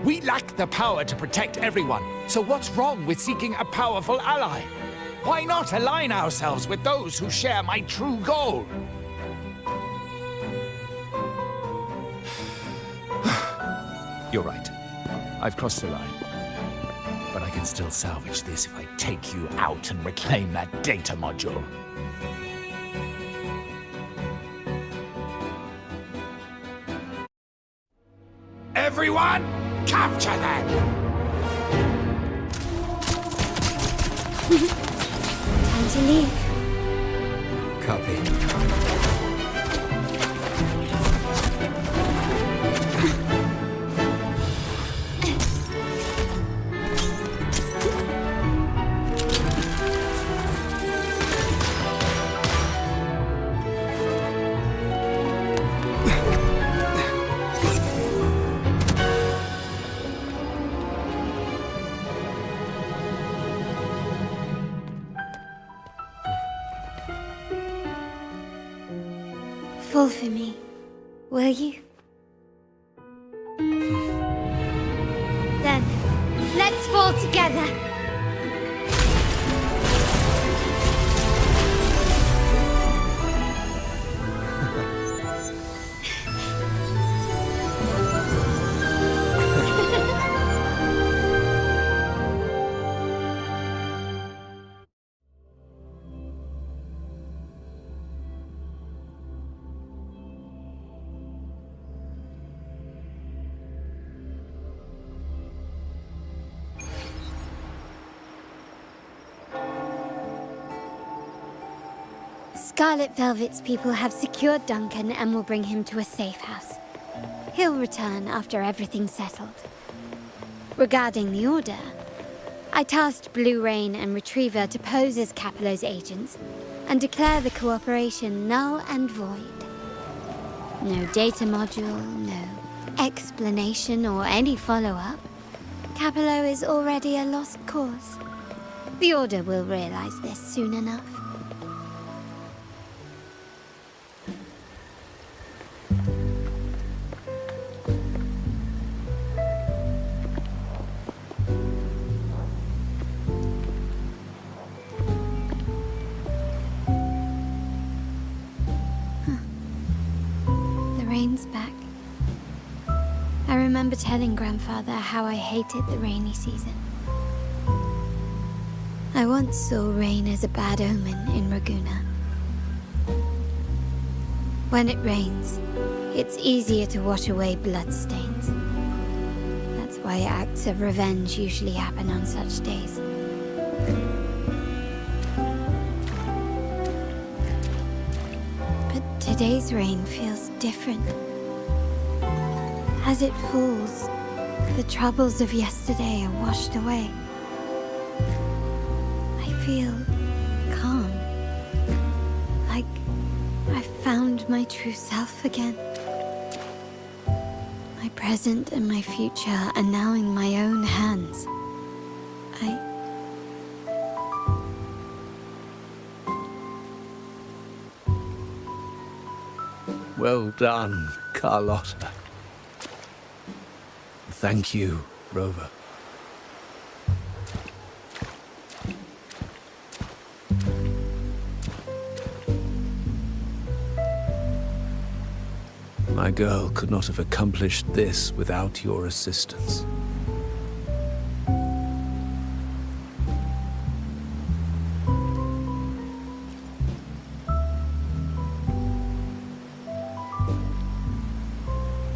We lack the power to protect everyone, so what's wrong with seeking a powerful ally? Why not align ourselves with those who share my true goal? You're right. I've crossed the line. But I can still salvage this if I take you out and reclaim that data module. Everyone, capture them! Time to leave. Copy. Fall for me, will you? Then, let's fall together. Scarlet Velvet's people have secured Duncan and will bring him to a safe house. He'll return after everything's settled. Regarding the Order, I tasked Blue Rain and Retriever to pose as Capello's agents and declare the cooperation null and void. No data module, no explanation or any follow-up. Capello is already a lost cause. The Order will realize this soon enough. The rain's back. I remember telling Grandfather how I hated the rainy season. I once saw rain as a bad omen in Raguna. When it rains, it's easier to wash away bloodstains. That's why acts of revenge usually happen on such days. But today's rain feels different. As it falls, the troubles of yesterday are washed away. I feel calm. Like I found my true self again. My present and my future are now in my own hands. Well done, Carlotta. Thank you, Rover. My girl could not have accomplished this without your assistance.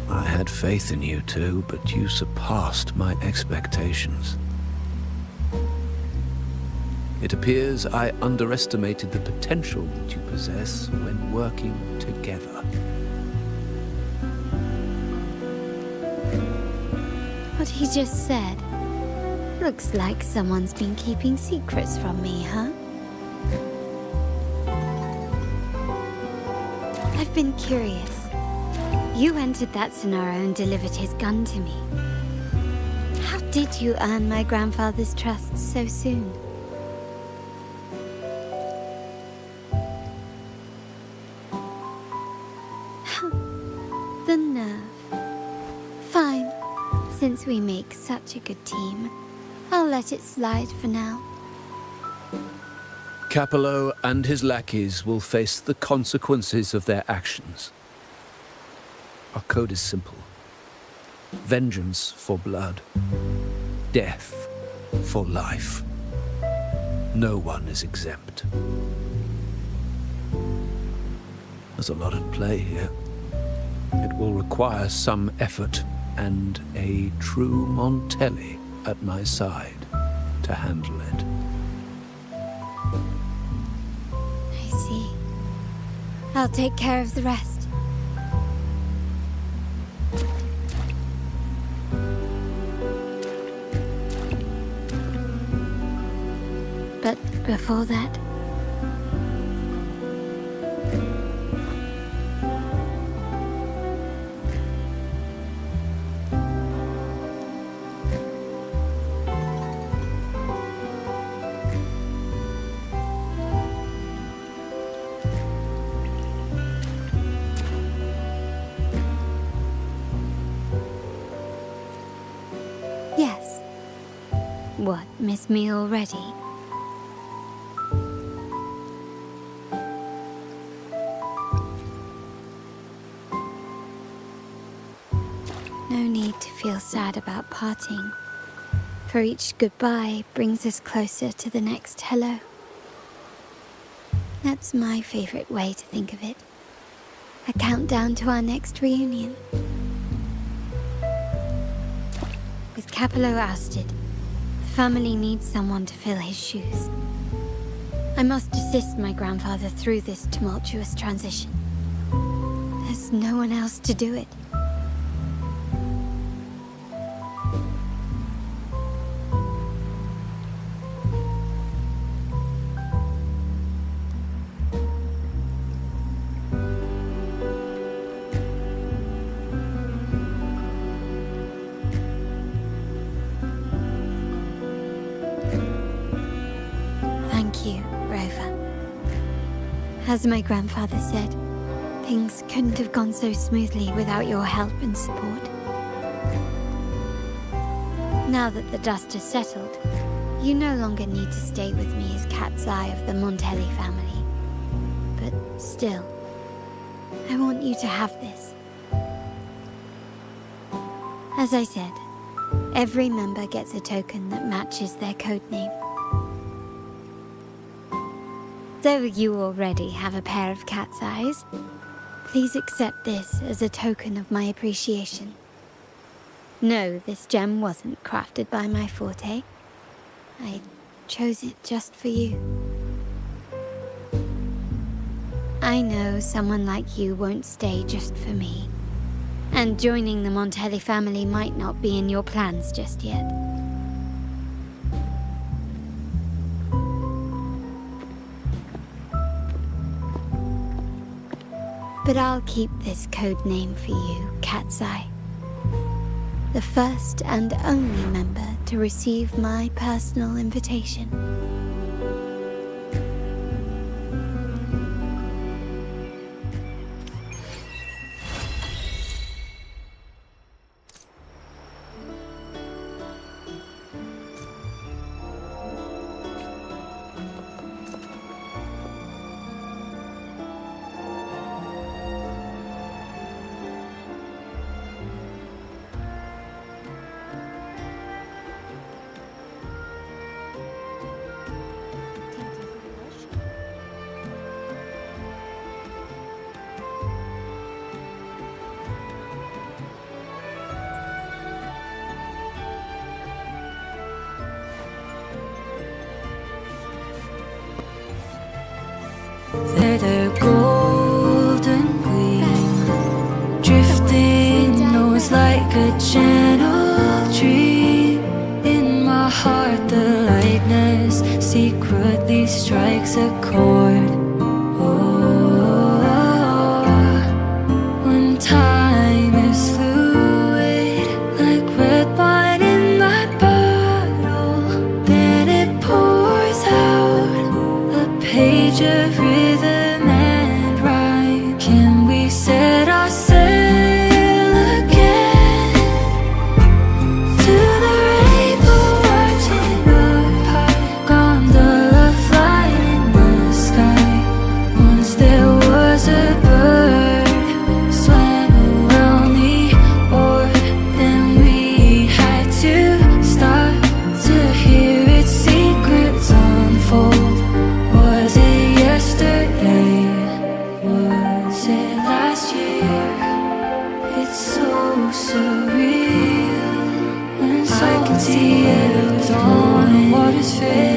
I had faith in you too, but you surpassed my expectations. It appears I underestimated the potential that you possess when working together. What he just said. Looks like someone's been keeping secrets from me, huh? I've been curious. You entered that Sonaro and delivered his gun to me. How did you earn my grandfather's trust so soon? The nerve. Fine. Since we make such a good team, I'll let it slide for now. Capello and his lackeys will face the consequences of their actions. Our code is simple. Vengeance for blood. Death for life. No one is exempt. There's a lot at play here. It will require some effort and a true Montelli at my side to handle it. I see. I'll take care of the rest. But before that... Yes. What, miss me already? No need to feel sad about parting, for each goodbye brings us closer to the next hello. That's my favorite way to think of it. A countdown to our next reunion. With Capello ousted, the family needs someone to fill his shoes. I must assist my grandfather through this tumultuous transition. There's no one else to do it. As my grandfather said, things couldn't have gone so smoothly without your help and support. Now that the dust has settled, you no longer need to stay with me as Cat's Eye of the Montelli family. But still, I want you to have this. As I said, every member gets a token that matches their codename. Though you already have a pair of cat's eyes, please accept this as a token of my appreciation. No, this gem wasn't crafted by my forte. I chose it just for you. I know someone like you won't stay just for me, and joining the Montelli family might not be in your plans just yet. But I'll keep this code name for you, Cat's Eye. The first and only member to receive my personal invitation. Their golden gleam drifting knows like a gentle dream. In my heart the lightness secretly strikes a chord. Oh, when time is fluid like red wine in my bottle, then it pours out a page of rhythm and rhyme. Can we set our sail again through the rainbow, watching up high, gondola flying in the sky? Once there was a bird swam around the orb, then we had to stop to hear its secrets unfold. Was it yesterday? Was it last year? It's so surreal when I can see it dawn and waters fail.